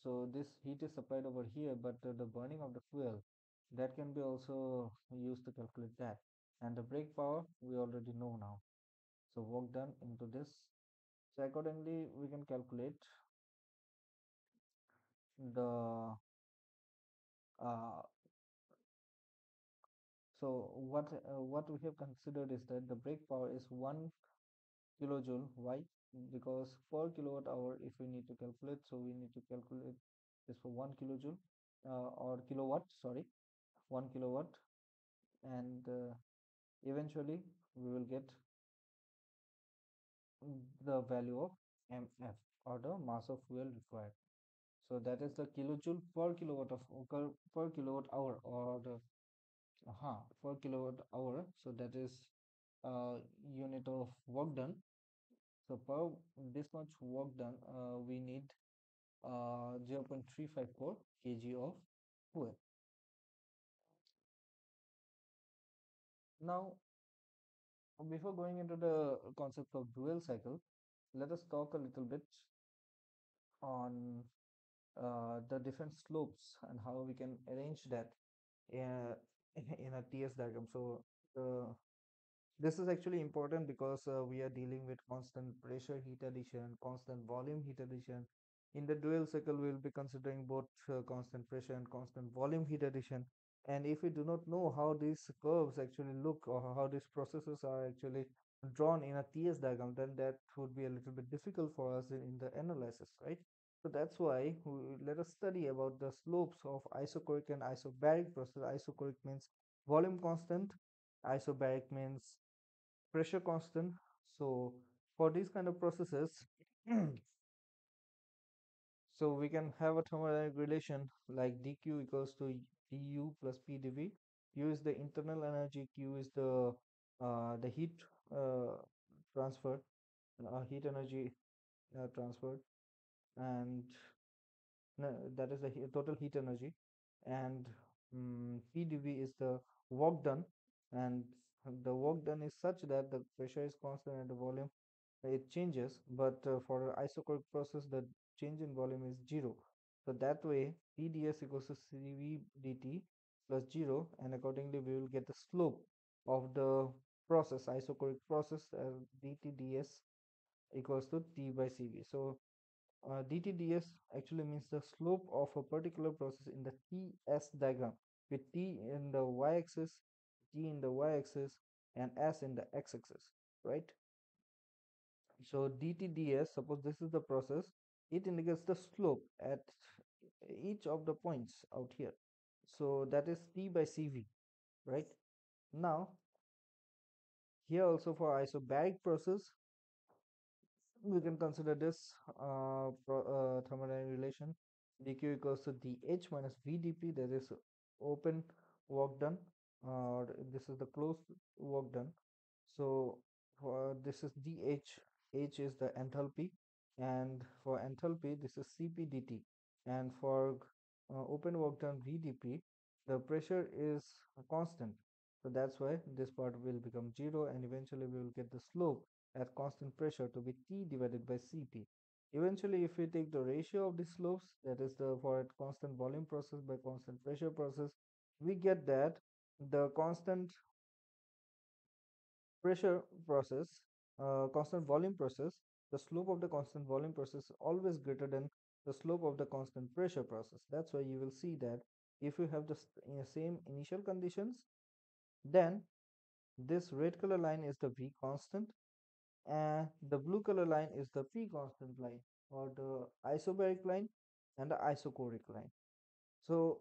So this heat is supplied over here, but the burning of the fuel, that can be also used to calculate that. And the brake power we already know now, so work done into this. So accordingly we can calculate the uh, so what we have considered is that the brake power is 1 kilojoule. Why? Because per kilowatt hour, if we need to calculate, so we need to calculate this for 1 kilojoule or kilowatt, sorry, 1 kilowatt, and eventually we will get the value of mf, or the mass of fuel required. So that is the kilojoule per kilowatt of per kilowatt hour, or the per kilowatt hour. So that is unit of work done. So per this much work done, we need 0.354 kg of fuel. Now, before going into the concept of dual cycle, let us talk a little bit on the different slopes and how we can arrange that uh, in a TS diagram. So this is actually important because we are dealing with constant pressure heat addition, constant volume heat addition. In the dual cycle, we will be considering both constant pressure and constant volume heat addition. And if we do not know how these curves actually look, or how these processes are actually drawn in a TS diagram, then that would be a little bit difficult for us in the analysis, right? So that's why let us study about the slopes of isochoric and isobaric process. Isochoric means volume constant, isobaric means pressure constant. So for these kind of processes, so we can have a thermodynamic relation like dq equals to du plus p dv. U is the internal energy, q is the heat uh, transfer, heat energy transferred, and no, that is the total heat energy, and pdv is the work done, and the work done is such that the pressure is constant and the volume it changes, but for isochoric process the change in volume is zero. So that way pds equals to cv dt plus 0, and accordingly we will get the slope of the process, isochoric process, dt ds equals to t by cv. So DTDS actually means the slope of a particular process in the TS diagram, with T in the y-axis, T in the y-axis, and S in the x-axis, right? So DTDS, suppose this is the process, it indicates the slope at each of the points out here. So that is T by CV, right? Now, here also for isobaric process, we can consider this thermodynamic relation dq equals to dh minus vdp, that is open work done, or this is the closed work done. So for this is dh, h is the enthalpy, and for enthalpy this is cp dt, and for open work done vdp, the pressure is constant. So that's why this part will become 0, and eventually we will get the slope at constant pressure to be T divided by Cp. Eventually, if we take the ratio of the slopes, that is the for a constant volume process by constant pressure process, we get that the pressure process, constant volume process, the slope of the constant volume process is always greater than the slope of the constant pressure process. That's why you will see that if you have the same initial conditions, then this red color line is the V constant, and the blue color line is the P constant line, or the isobaric line and the isochoric line. So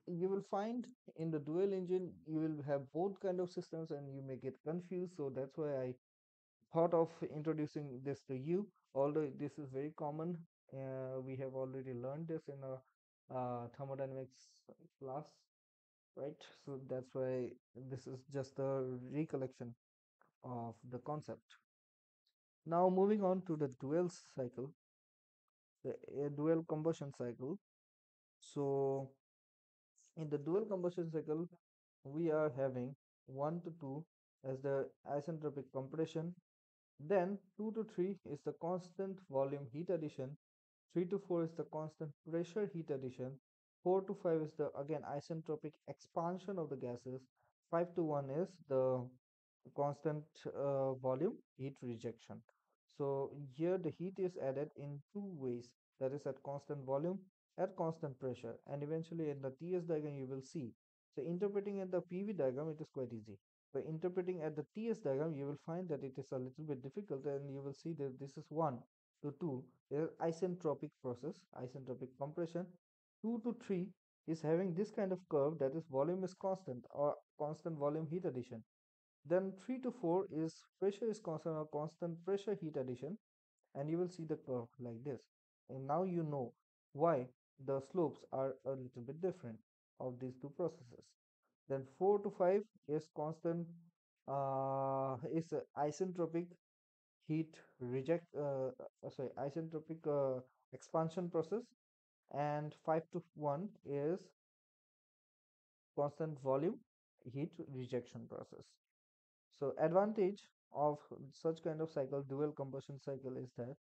you will find in the dual engine you will have both kind of systems and you may get confused. So that's why I thought of introducing this to you. Although this is very common, we have already learned this in a thermodynamics class, right? So that's why this is just a recollection of the concept. Now moving on to the dual cycle, the dual combustion cycle. So in the dual combustion cycle, we are having 1 to 2 as the isentropic compression. Then 2 to 3 is the constant volume heat addition. 3 to 4 is the constant pressure heat addition. 4 to 5 is the again isentropic expansion of the gases. 5 to 1 is the constant volume heat rejection. So here the heat is added in two ways, that is at constant volume, at constant pressure, and eventually in the TS diagram you will see. So interpreting at the PV diagram it is quite easy. But interpreting at the TS diagram you will find that it is a little bit difficult, and you will see that this is 1 to 2 is isentropic process, isentropic compression. 2 to 3 is having this kind of curve, that is volume is constant or constant volume heat addition. Then 3 to 4 is pressure is constant or constant pressure heat addition. and you will see the curve like this. And now you know why the slopes are a little bit different of these two processes. Then 4 to 5 is constant, is isentropic heat reject sorry isentropic expansion process, and 5 to 1 is constant volume heat rejection process. So advantage of such kind of cycle, dual combustion cycle, is that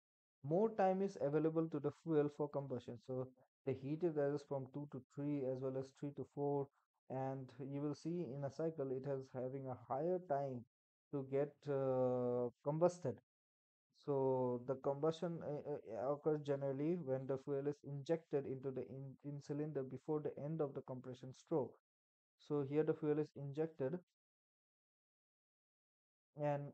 more time is available to the fuel for combustion. So the heat is varies from 2 to 3 as well as 3 to 4, and you will see in a cycle it has having a higher time to get combusted. So the combustion occurs generally when the fuel is injected into the engine cylinder before the end of the compression stroke. So here the fuel is injected, and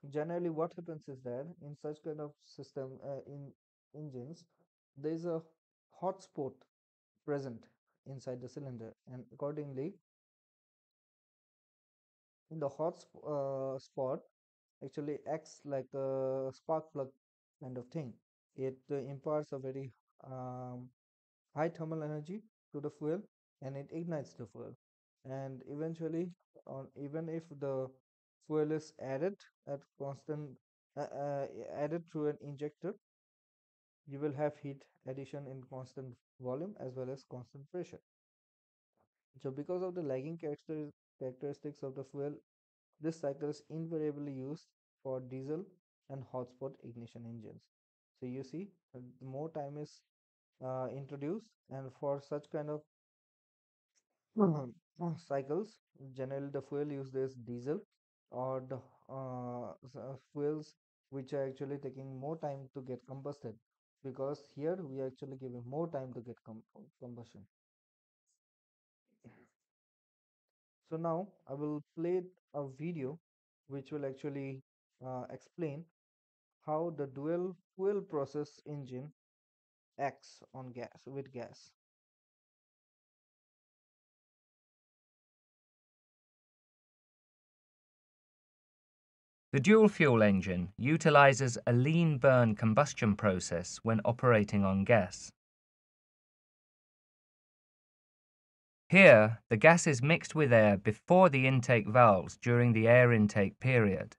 generally what happens is that in such kind of system, in engines, there is a hot spot present inside the cylinder, and accordingly in the spot actually acts like a spark plug kind of thing. It imparts a very um, high thermal energy to the fuel, and it ignites the fuel, and eventually on even if the fuel is added at constant added through an injector, you will have heat addition in constant volume as well as constant pressure. So because of the lagging characteristics of the fuel, this cycle is invariably used for diesel and hotspot ignition engines. So you see, more time is introduced, and for such kind of cycles, generally the fuel used is diesel or the fuels which are actually taking more time to get combusted, because here we are actually giving more time to get combustion. So now I will play a video which will actually explain how the dual fuel process engine acts on gas with gas. The dual-fuel engine utilizes a lean burn combustion process when operating on gas. Here, the gas is mixed with air before the intake valves during the air intake period.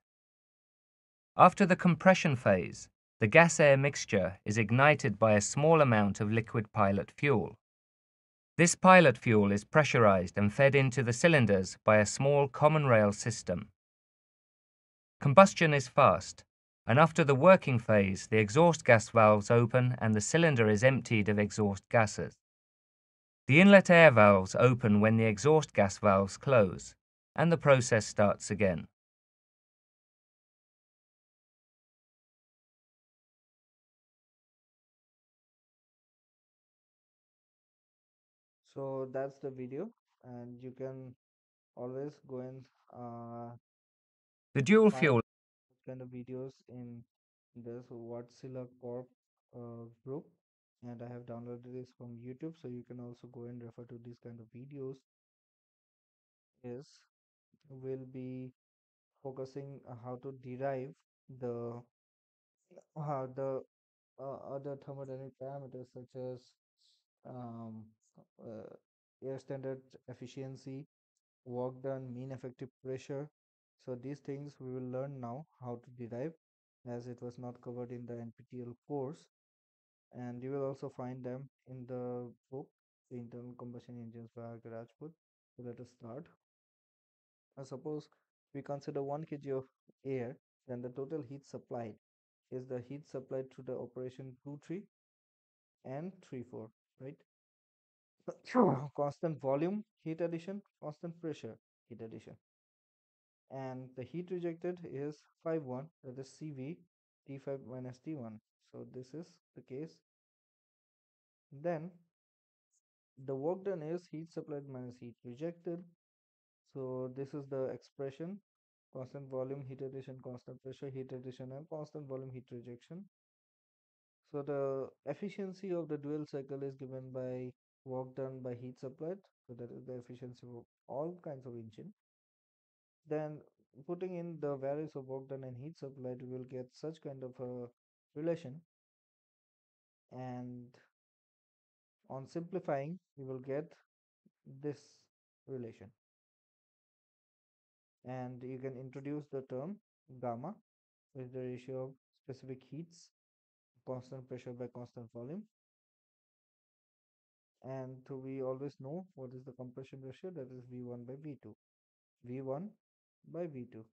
After the compression phase, the gas-air mixture is ignited by a small amount of liquid pilot fuel. This pilot fuel is pressurized and fed into the cylinders by a small common rail system. Combustion is fast, and after the working phase, the exhaust gas valves open and the cylinder is emptied of exhaust gases. The inlet air valves open when the exhaust gas valves close, and the process starts again. So that's the video, and you can always go and The dual find fuel kind of videos in this Wärtsilä Corp group, and I have downloaded this from YouTube, so you can also go and refer to these kind of videos. Is will be focusing how to derive the other thermodynamic parameters such as um, uh, air standard efficiency, work done, mean effective pressure. So these things we will learn now how to derive, as it was not covered in the NPTEL course, and you will also find them in the book, The Internal Combustion Engines by Rajput. So let us start. Suppose we consider 1 kg of air, then the total heat supplied is the heat supplied through the operation 2, 3 and 3, 4, right? Constant volume heat addition, constant pressure heat addition. And the heat rejected is 5, 1, that is CV T5 minus T1. So this is the case. Then the work done is heat supplied minus heat rejected. So this is the expression: constant volume heat addition, constant pressure heat addition, and constant volume heat rejection. So the efficiency of the dual cycle is given by work done by heat supplied. So that is the efficiency of all kinds of engine. Then putting in the values of work done and heat supplied, we will get such kind of a relation. And on simplifying, we will get this relation. And you can introduce the term gamma, which is the ratio of specific heats, constant pressure by constant volume. And so we always know what is the compression ratio, that is V1 by V2. V1 by V2.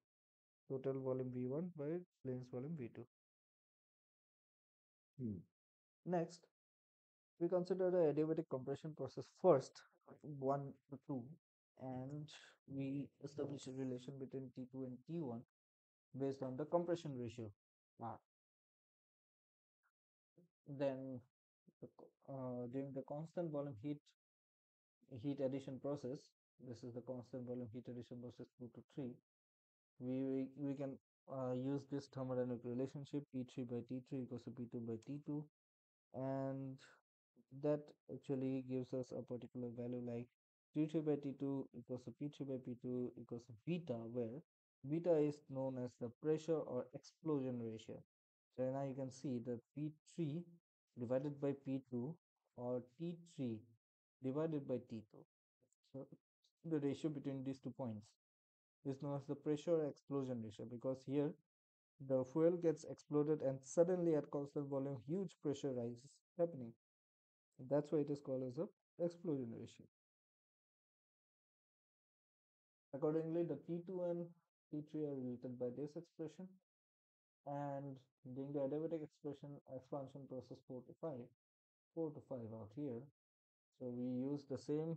Total volume V1 by plane's volume V2. Next, we consider the adiabatic compression process first, 1 to 2, and we establish a relation between T2 and T1 based on the compression ratio. Then, during the constant volume heat addition process, this is the constant volume heat addition process 2 to 3, we can use this thermodynamic relationship P3 by T3 equals to P2 by T2, and that actually gives us a particular value like T3 by T2 equals to P3 by P2 equals to beta, where beta is known as the pressure or explosion ratio. So now you can see that P3 divided by P2 or T3 divided by T2. So the ratio between these 2 points is known as the pressure explosion ratio, because here the fuel gets exploded and suddenly at constant volume huge pressure rise is happening. That's why it is called as a explosion ratio. Accordingly, the T2 and T3 are related by this expression, and during the adiabatic expansion process 4 to 5 out here. So we use the same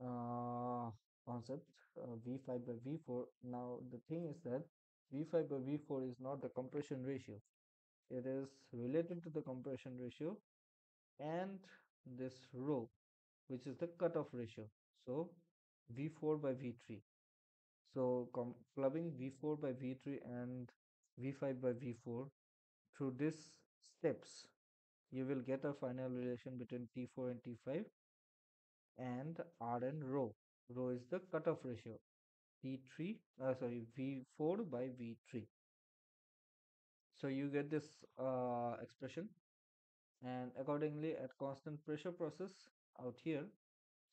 uh, concept, V5 by V4. Now the thing is that V5 by V4 is not the compression ratio. It is related to the compression ratio and this rho, which is the cutoff ratio. So V4 by V3. So clubbing V4 by V3 and V5 by V4 through these steps, you will get a final relation between T4 and T5 and R and rho. Rho is the cutoff ratio. V4 by V3. So you get this expression, and accordingly at constant pressure process out here,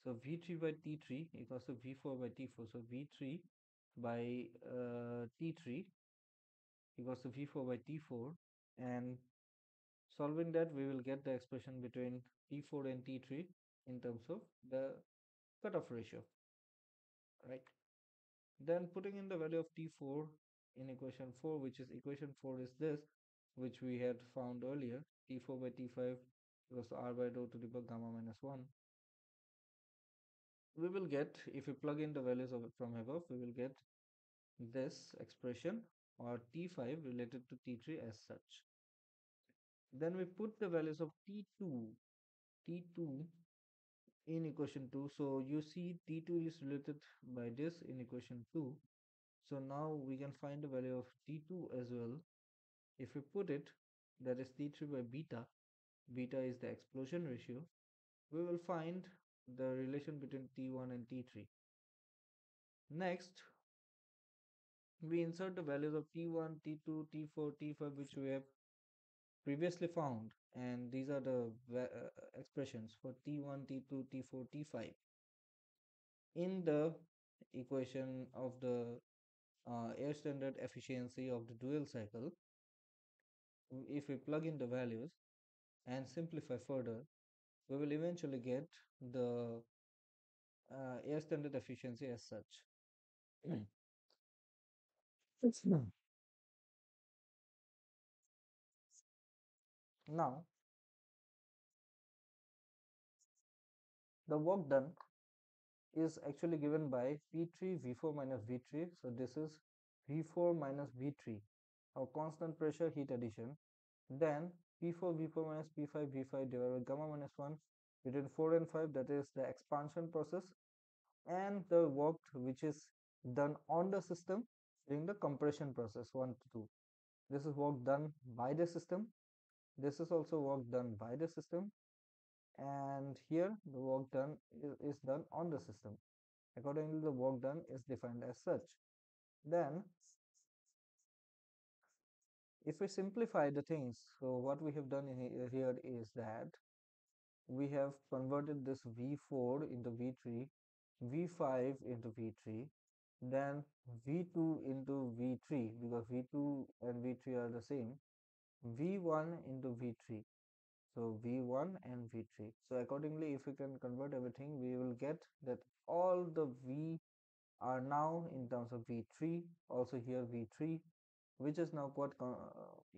so V3 by T3 equals to V4 by T4. So V3 by T3 equals to V4 by T4, and solving that we will get the expression between T4 and T3 in terms of the cutoff ratio, right? Then putting in the value of T4 in equation 4, which is equation 4 is this, which we had found earlier, T4 by T5 equals to R by rho to the power gamma minus 1. We will get, if we plug in the values of from above, we will get this expression or T5 related to T3 as such. Then we put the values of T2 in equation 2. So you see T2 is related by this in equation 2. So now we can find the value of T2 as well. If we put it, that is T3 by beta, beta is the explosion ratio, we will find the relation between T1 and T3. Next, we insert the values of T1, T2, T4, T5, which we have previously found, and these are the expressions for T1, T2, T4, T5 in the equation of the air standard efficiency of the dual cycle. If we plug in the values and simplify further, we will eventually get the air standard efficiency as such. Now, the work done is actually given by P3 V4 minus V3. So this is V4 minus V3, our constant pressure heat addition. Then P4 V4 minus P5 V5 divided by gamma minus 1 between 4 and 5, that is the expansion process, and the work which is done on the system during the compression process 1 to 2. This is work done by the system. This is also work done by the system, and here the work done is done on the system. Accordingly, the work done is defined as such. Then, if we simplify the things, so what we have done here is that we have converted this V4 into V3, V5 into V3, then V2 into V3 because V2 and V3 are the same, V1 into V3. So V1 and V3. So accordingly, if we can convert everything, we will get that all the V are now in terms of V3, also here V3, which is now quite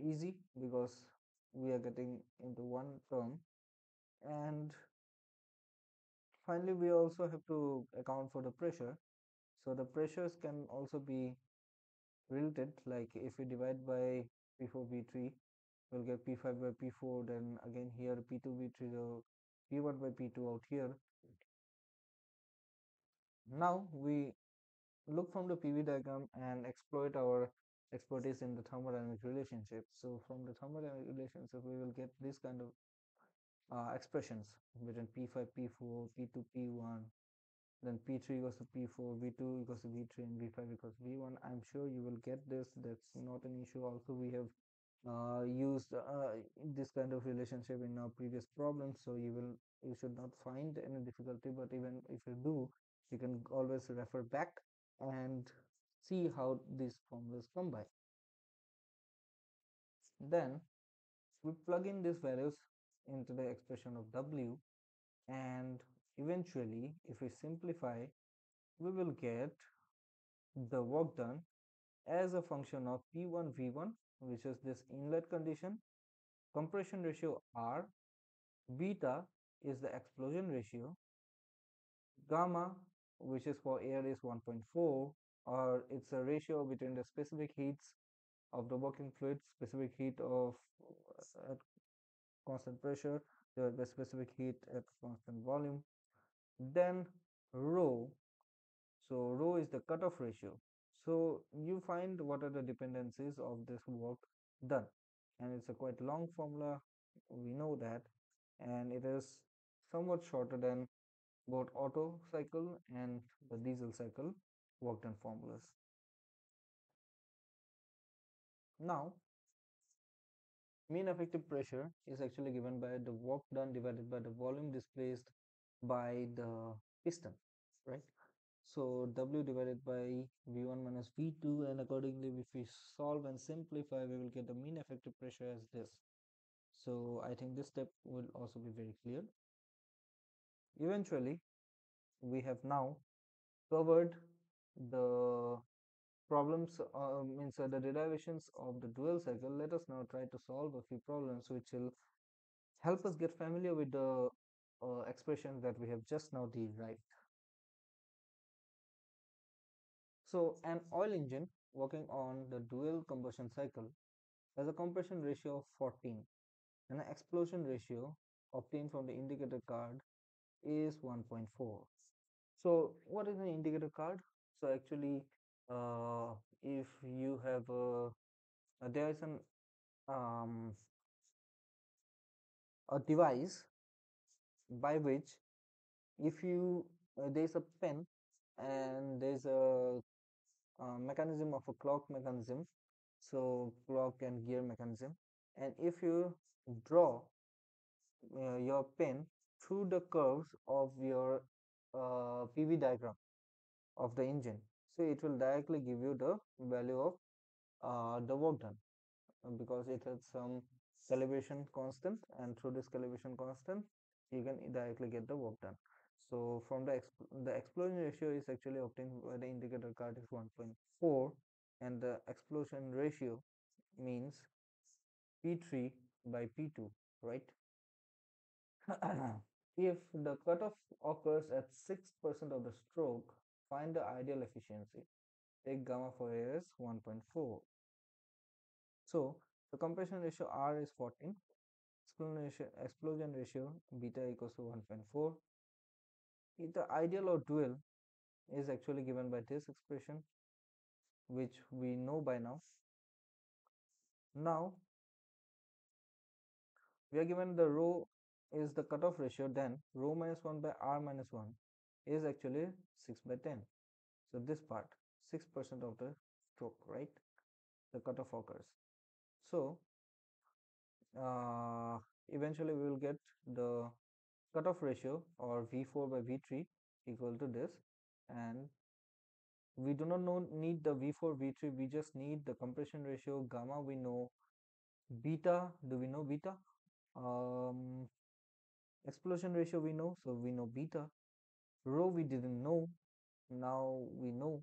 easy because we are getting into one term. And finally, we also have to account for the pressure. So the pressures can also be related, like if we divide by P4 V3, we'll get P5 by P4, then again here P2 V3, so P1 by P2 out here. Now we look from the PV diagram and exploit our expertise in the thermodynamic relationship. So from the thermodynamic relationship, we will get this kind of expressions between P5, P4, P2, P1, then P3 equals to P4, V2 equals to V3, and V5 equals to V1. I'm sure you will get this. That's not an issue. Also, we have used this kind of relationship in our previous problems, so you should not find any difficulty. But even if you do, you can always refer back and see how these formulas come by. Then we plug in these values into the expression of W, and eventually, if we simplify, we will get the work done as a function of P1 V1, which is this inlet condition, compression ratio R, beta is the explosion ratio, gamma, which is for air, is 1.4, or it's a ratio between the specific heats of the working fluid, specific heat of at constant pressure divided by specific heat at constant volume. Then rho, so rho is the cutoff ratio. So you find what are the dependencies of this work done, and it's a quite long formula, we know that, and it is somewhat shorter than both Otto cycle and the diesel cycle work done formulas. Now mean effective pressure is actually given by the work done divided by the volume displaced by the piston, right? So W divided by V1 minus V2, and accordingly if we solve and simplify, we will get the mean effective pressure as this. So I think this step will also be very clear. Eventually, we have now covered the problems, means the derivations of the dual cycle. Let us now try to solve a few problems which will help us get familiar with the expressions that we have just now derived. So an oil engine working on the dual combustion cycle has a compression ratio of 14 and an explosion ratio obtained from the indicator card is 1.4. So what is an indicator card? So actually, if you have there is um, a device by which if you there's a pen and there's a mechanism of a clock mechanism, so clock and gear mechanism, and if you draw your pen through the curves of your PV diagram of the engine, so it will directly give you the value of the work done, because it has some calibration constant, and through this calibration constant you can directly get the work done. So from the explosion ratio is actually obtained by the indicator card is 1.4, and the explosion ratio means P3 by P2, right? If the cutoff occurs at 6% of the stroke, find the ideal efficiency. Take gamma for air as 1.4. So the compression ratio R is 14, explosion ratio beta equals to 1.4. If the ideal or dual is actually given by this expression, which we know by now. Now we are given the rho is the cutoff ratio, then rho minus 1 by R minus 1 is actually 6 by 10. So this part 6% of the stroke, right? The cutoff occurs. So uh, eventually we will get the cutoff ratio or V4 by V3 equal to this, and we do not need the V4 V3, we just need the compression ratio. Gamma we know, beta, do we know beta? um, Explosion ratio we know, so we know beta. Rho we didn't know, now we know.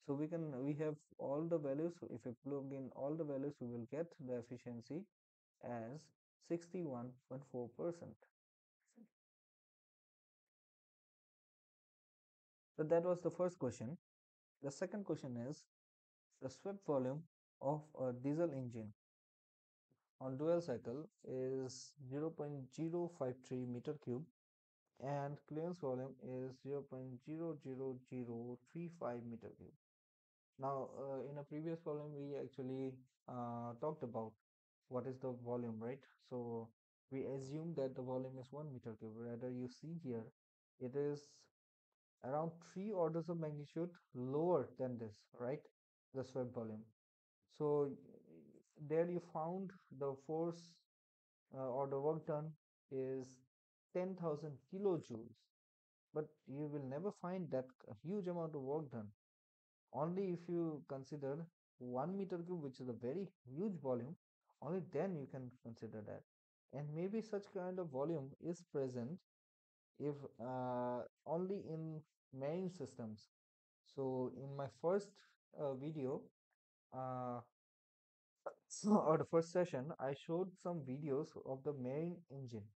So we have all the values. So if we plug in all the values, we will get the efficiency as 61.4%. So that was the first question. The second question is the swept volume of a diesel engine on dual cycle is 0.053 meter cube, and clearance volume is 0.00035 meter cube. Now, in a previous problem, we actually talked about what is the volume, right? So we assume that the volume is 1 meter cube. Rather, you see here, it is around 3 orders of magnitude lower than this, right? The swept volume. So there you found the force or the work done is 10,000 kilojoules, but you will never find that huge amount of work done. Only if you consider 1 meter cube, which is a very huge volume, only then you can consider that. And maybe such kind of volume is present if only in marine systems. So in my first video, uh, or the first session, I showed some videos of the marine engine,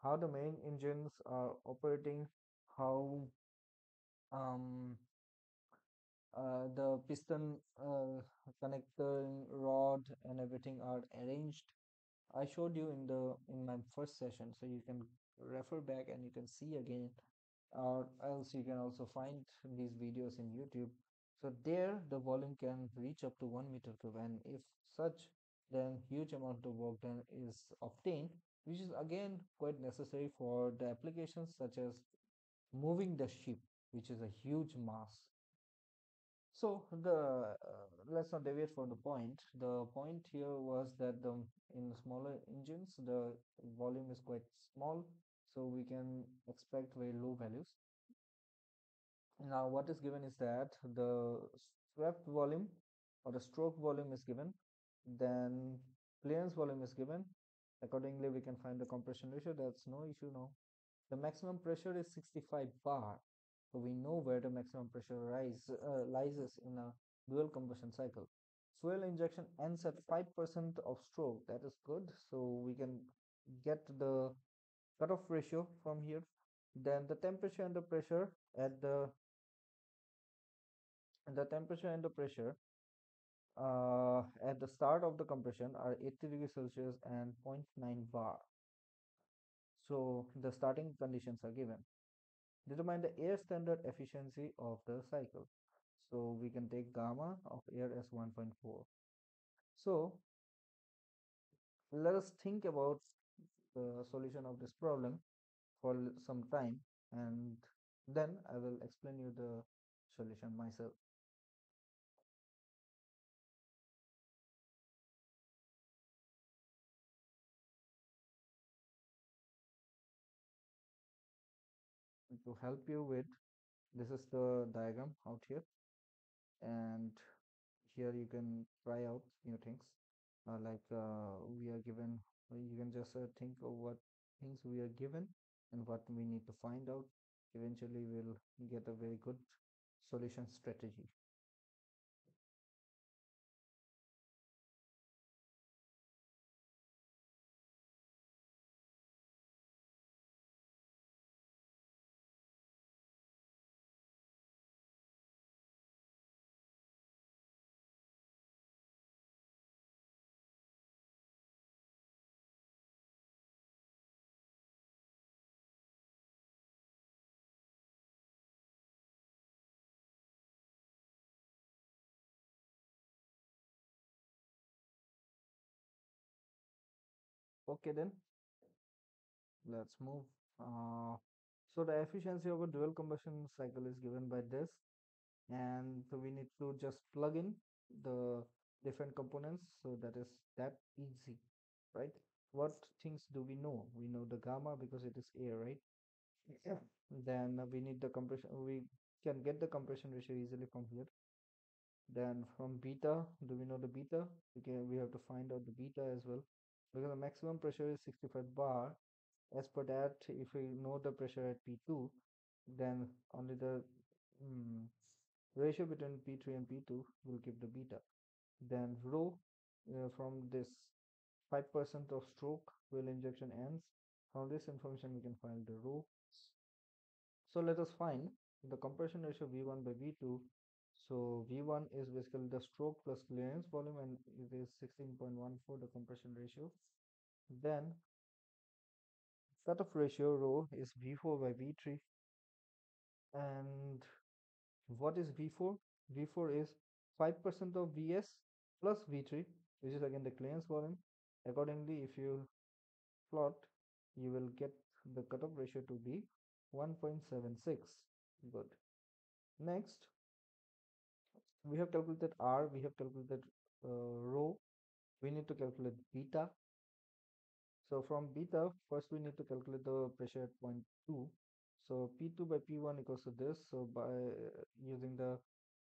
how the marine engines are operating, how um, the piston connector rod and everything are arranged. I showed you in my first session, so you can refer back and you can see again, or else you can also find these videos in YouTube. So there the volume can reach up to 1 meter cube, and if such, then huge amount of work done is obtained, which is again quite necessary for the applications such as moving the ship, which is a huge mass. So the let's not deviate from the point. The point here was that the in smaller engines the volume is quite small, so we can expect very low values. Now what is given is that the swept volume or the stroke volume is given, then clearance volume is given. Accordingly, we can find the compression ratio. That's no issue now. The maximum pressure is 65 bar. So we know where the maximum pressure lies in a dual combustion cycle. Fuel injection ends at 5% of stroke. That is good. So we can get the cutoff ratio from here. Then the temperature and the pressure at the start of the compression are 80 degrees Celsius and zero point 0.9 bar. So the starting conditions are given. Determine the air standard efficiency of the cycle. So we can take gamma of air as 1.4. So let us think about the solution of this problem for some time, and then I will explain you the solution myself. To help you with, this is the diagram out here, and here you can try out new things. We are given, you can just think of what things we are given and what we need to find out. Eventually we'll get a very good solution strategy. Okay, then let's move. So the efficiency of a dual combustion cycle is given by this, and so we need to just plug in the different components, so that is that easy, right? What things do we know? We know the gamma because it is air, right? Yeah. Then we need the compression. We can get the compression ratio easily from here. Then from beta, do we know the beta? We have to find out the beta as well, because the maximum pressure is 65 bar. As per that, if we know the pressure at P2, then only the ratio between P3 and P2 will give the beta. Then rho, from this 5% of stroke wheel injection ends. From this information, we can find the rho. So let us find the compression ratio V1 by V2. So V1 is basically the stroke plus clearance volume, and it is 16.14, the compression ratio. Then cutoff ratio rho is V4 by V3. And what is V4? V4 is 5% of Vs plus V3, which is again the clearance volume. Accordingly, if you plot, you will get the cutoff ratio to be 1.76. Good. Next, we have calculated R, we have calculated rho. We need to calculate beta. So from beta, first we need to calculate the pressure at point 2. So P2 by P1 equals to this. So by using the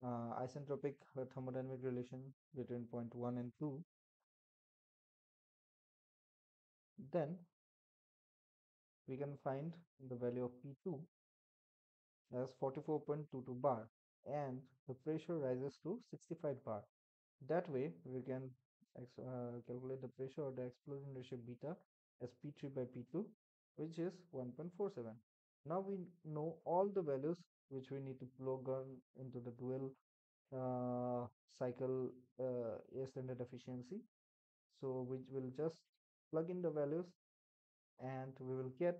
isentropic thermodynamic relation between point 1 and 2, then we can find the value of P2 as 44.22 bar, and the pressure rises to 65 bar. That way we can calculate the pressure or the explosion ratio beta as P3 by P2, which is 1.47. Now we know all the values which we need to plug into the dual cycle air standard efficiency. So we will just plug in the values, and we will get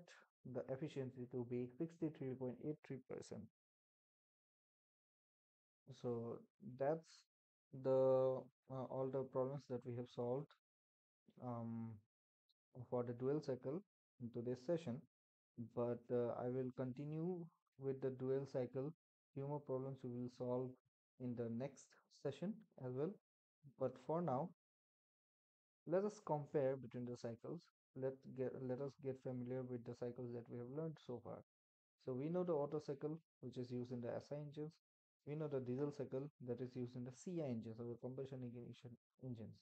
the efficiency to be 63.83%. So that's the all the problems that we have solved um, for the dual cycle in today's session. But I will continue with the dual cycle. Few more problems we will solve in the next session as well. But for now, let us compare between the cycles. Let us get familiar with the cycles that we have learned so far. So we know the Otto cycle, which is used in the SI engines. We know the diesel cycle that is used in the CI engines, or the combustion ignition engines.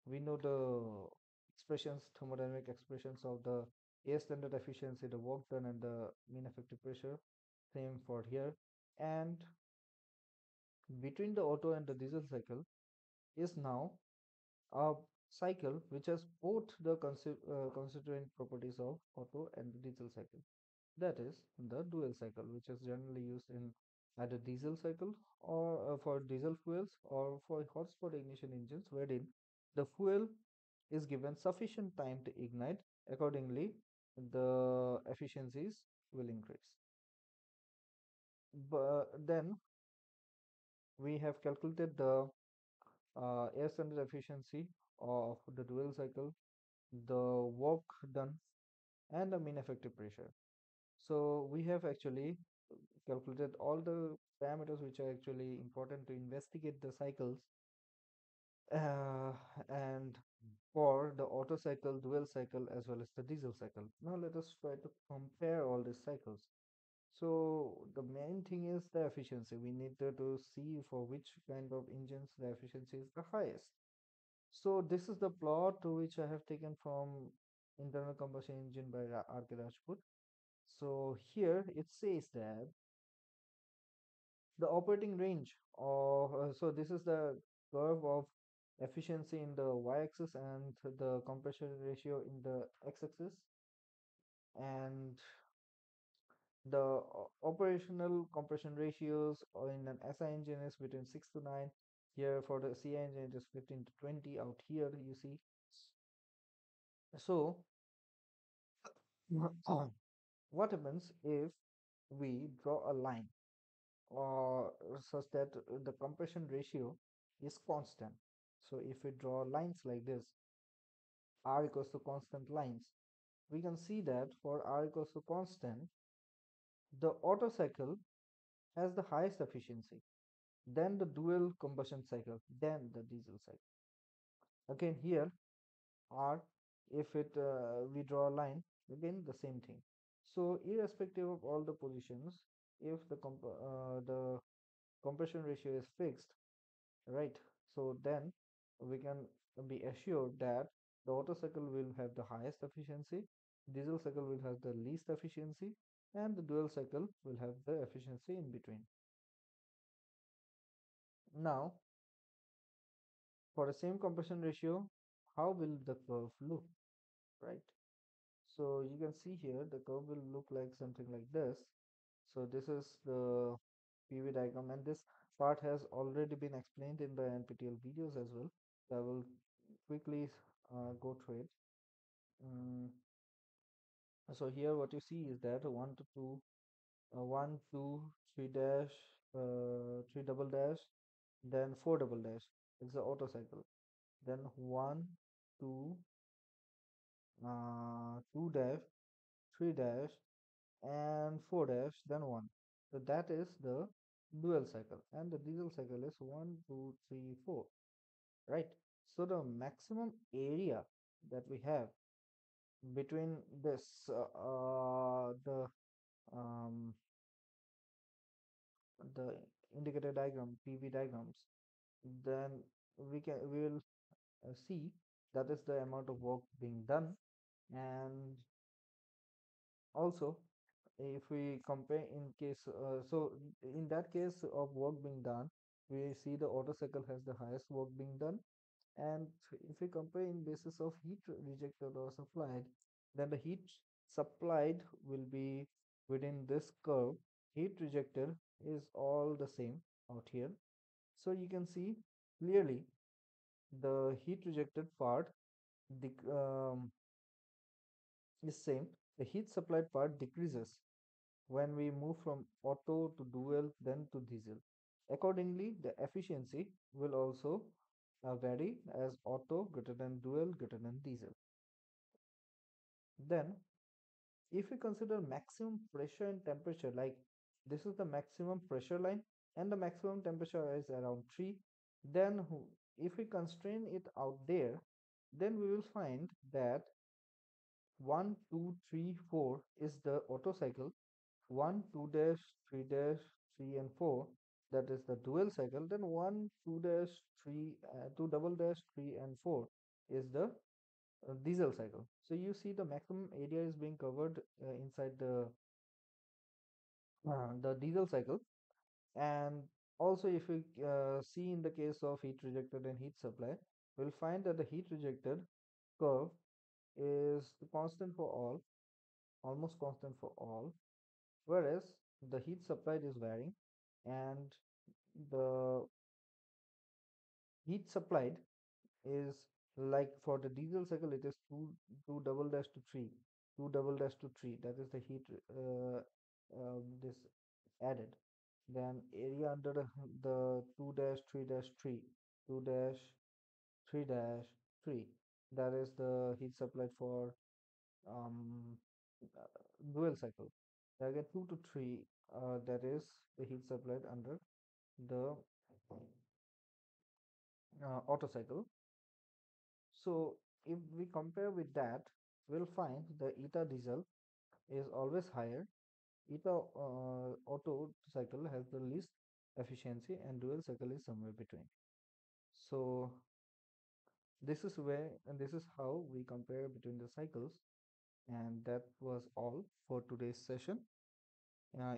We know the expressions, thermodynamic expressions of the air standard efficiency, the work done, and the mean effective pressure. Same for here. And between the Otto and the diesel cycle is now a cycle which has both the constituent properties of Otto and the diesel cycle. That is the dual cycle, which is generally used in either diesel cycle or for diesel fuels, or for hot spot ignition engines, wherein the fuel is given sufficient time to ignite. Accordingly, the efficiencies will increase. But then we have calculated the air standard efficiency of the dual cycle, the work done, and the mean effective pressure. So we have actually calculated all the parameters which are actually important to investigate the cycles, uh, and for the Otto cycle, dual cycle, as well as the diesel cycle. Now let us try to compare all these cycles. So the main thing is the efficiency. We need to see for which kind of engines the efficiency is the highest. So this is the plot to which I have taken from internal combustion engine by R.K. Rajput. So here it says that the operating range of so this is the curve of efficiency in the y-axis and the compression ratio in the x-axis, and the operational compression ratios in an SI engine is between 6 to 9. Here for the CI engine it is 15 to 20 out here, you see. So what happens if we draw a line or such that the compression ratio is constant? So if we draw lines like this, r equals to constant lines, we can see that for r equals to constant, the Otto cycle has the highest efficiency. then the dual combustion cycle, then the diesel cycle. Again here R, if it we draw a line, again the same thing. So irrespective of all the positions, if the compression ratio is fixed, right? So then we can be assured that the Otto cycle will have the highest efficiency, diesel cycle will have the least efficiency, and the dual cycle will have the efficiency in between. Now, for the same compression ratio, how will the curve look, right? So you can see here the curve will look like something like this. So this is the PV diagram, and this part has already been explained in the NPTEL videos as well. So I will quickly go through it. Mm, so here what you see is that 1 to 2, 1, 2, 3 dash, 3 double dash, then 4 double dash. It's the Otto cycle. Then 1, 2, 2 dash, 3 dash, and 4 dash, then 1. So that is the dual cycle, and the diesel cycle is 1, 2, 3, 4, right? So the maximum area that we have between this um, the indicator diagram, PV diagrams, then we will see that is the amount of work being done. And also if we compare in case so in that case of work being done, we see the Otto cycle has the highest work being done. And if we compare in basis of heat rejected or supplied, then the heat supplied will be within this curve. Heat rejected is all the same out here. So you can see clearly the heat rejected part the is same. The heat supplied part decreases when we move from Otto to dual then to diesel. Accordingly, the efficiency will also vary as Otto greater than dual greater than diesel. Then, if we consider maximum pressure and temperature, like this is the maximum pressure line and the maximum temperature is around 3, then if we constrain it out there, then we will find that 1, 2, 3, 4 is the Otto cycle, 1, 2 dash, 3 dash, 3 and 4, that is the dual cycle. Then 1, 2 dash, 3, 2 double dash, 3 and 4 is the diesel cycle. So you see the maximum area is being covered inside the diesel cycle. And also if we see in the case of heat rejected and heat supply, we'll find that the heat rejected curve is constant for all, almost constant for all, whereas the heat supplied is varying, and the heat supplied is like for the diesel cycle it is 2 double dash to 3, 2 double dash to 3, that is the heat this added. Then area under the 2 dash 3 dash 3, 2 dash 3 dash 3, that is the heat supplied for um, dual cycle. Again 2 to 3, that is the heat supplied under the Otto cycle. So if we compare with that, we'll find the eta diesel is always higher. Eta Otto cycle has the least efficiency, and dual cycle is somewhere between. So this is where, and this is how we compare between the cycles. And that was all for today's session.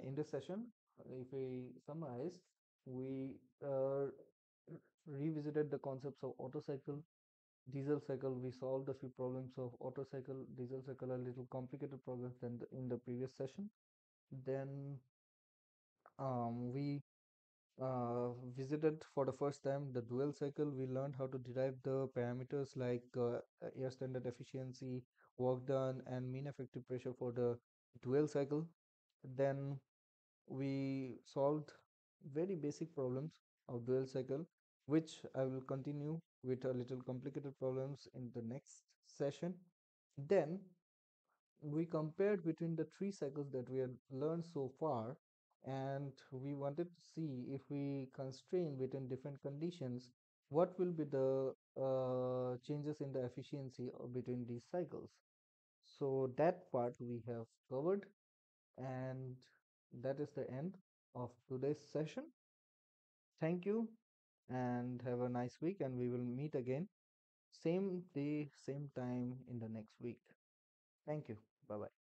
In this session, if we summarize, we revisited the concepts of Otto cycle, diesel cycle. We solved a few problems of Otto cycle, diesel cycle, a little complicated problems than in the previous session. Then we visited for the first time the dual cycle. We learned how to derive the parameters like air standard efficiency, work done, and mean effective pressure for the dual cycle. Then we solved very basic problems of dual cycle, which I will continue with a little complicated problems in the next session. Then we compared between the three cycles that we have learned so far, and we wanted to see if we constrain between different conditions, what will be the changes in the efficiency between these cycles. So that part we have covered, and that is the end of today's session. Thank you and have a nice week, and we will meet again same day, same time in the next week. Thank you. Bye bye.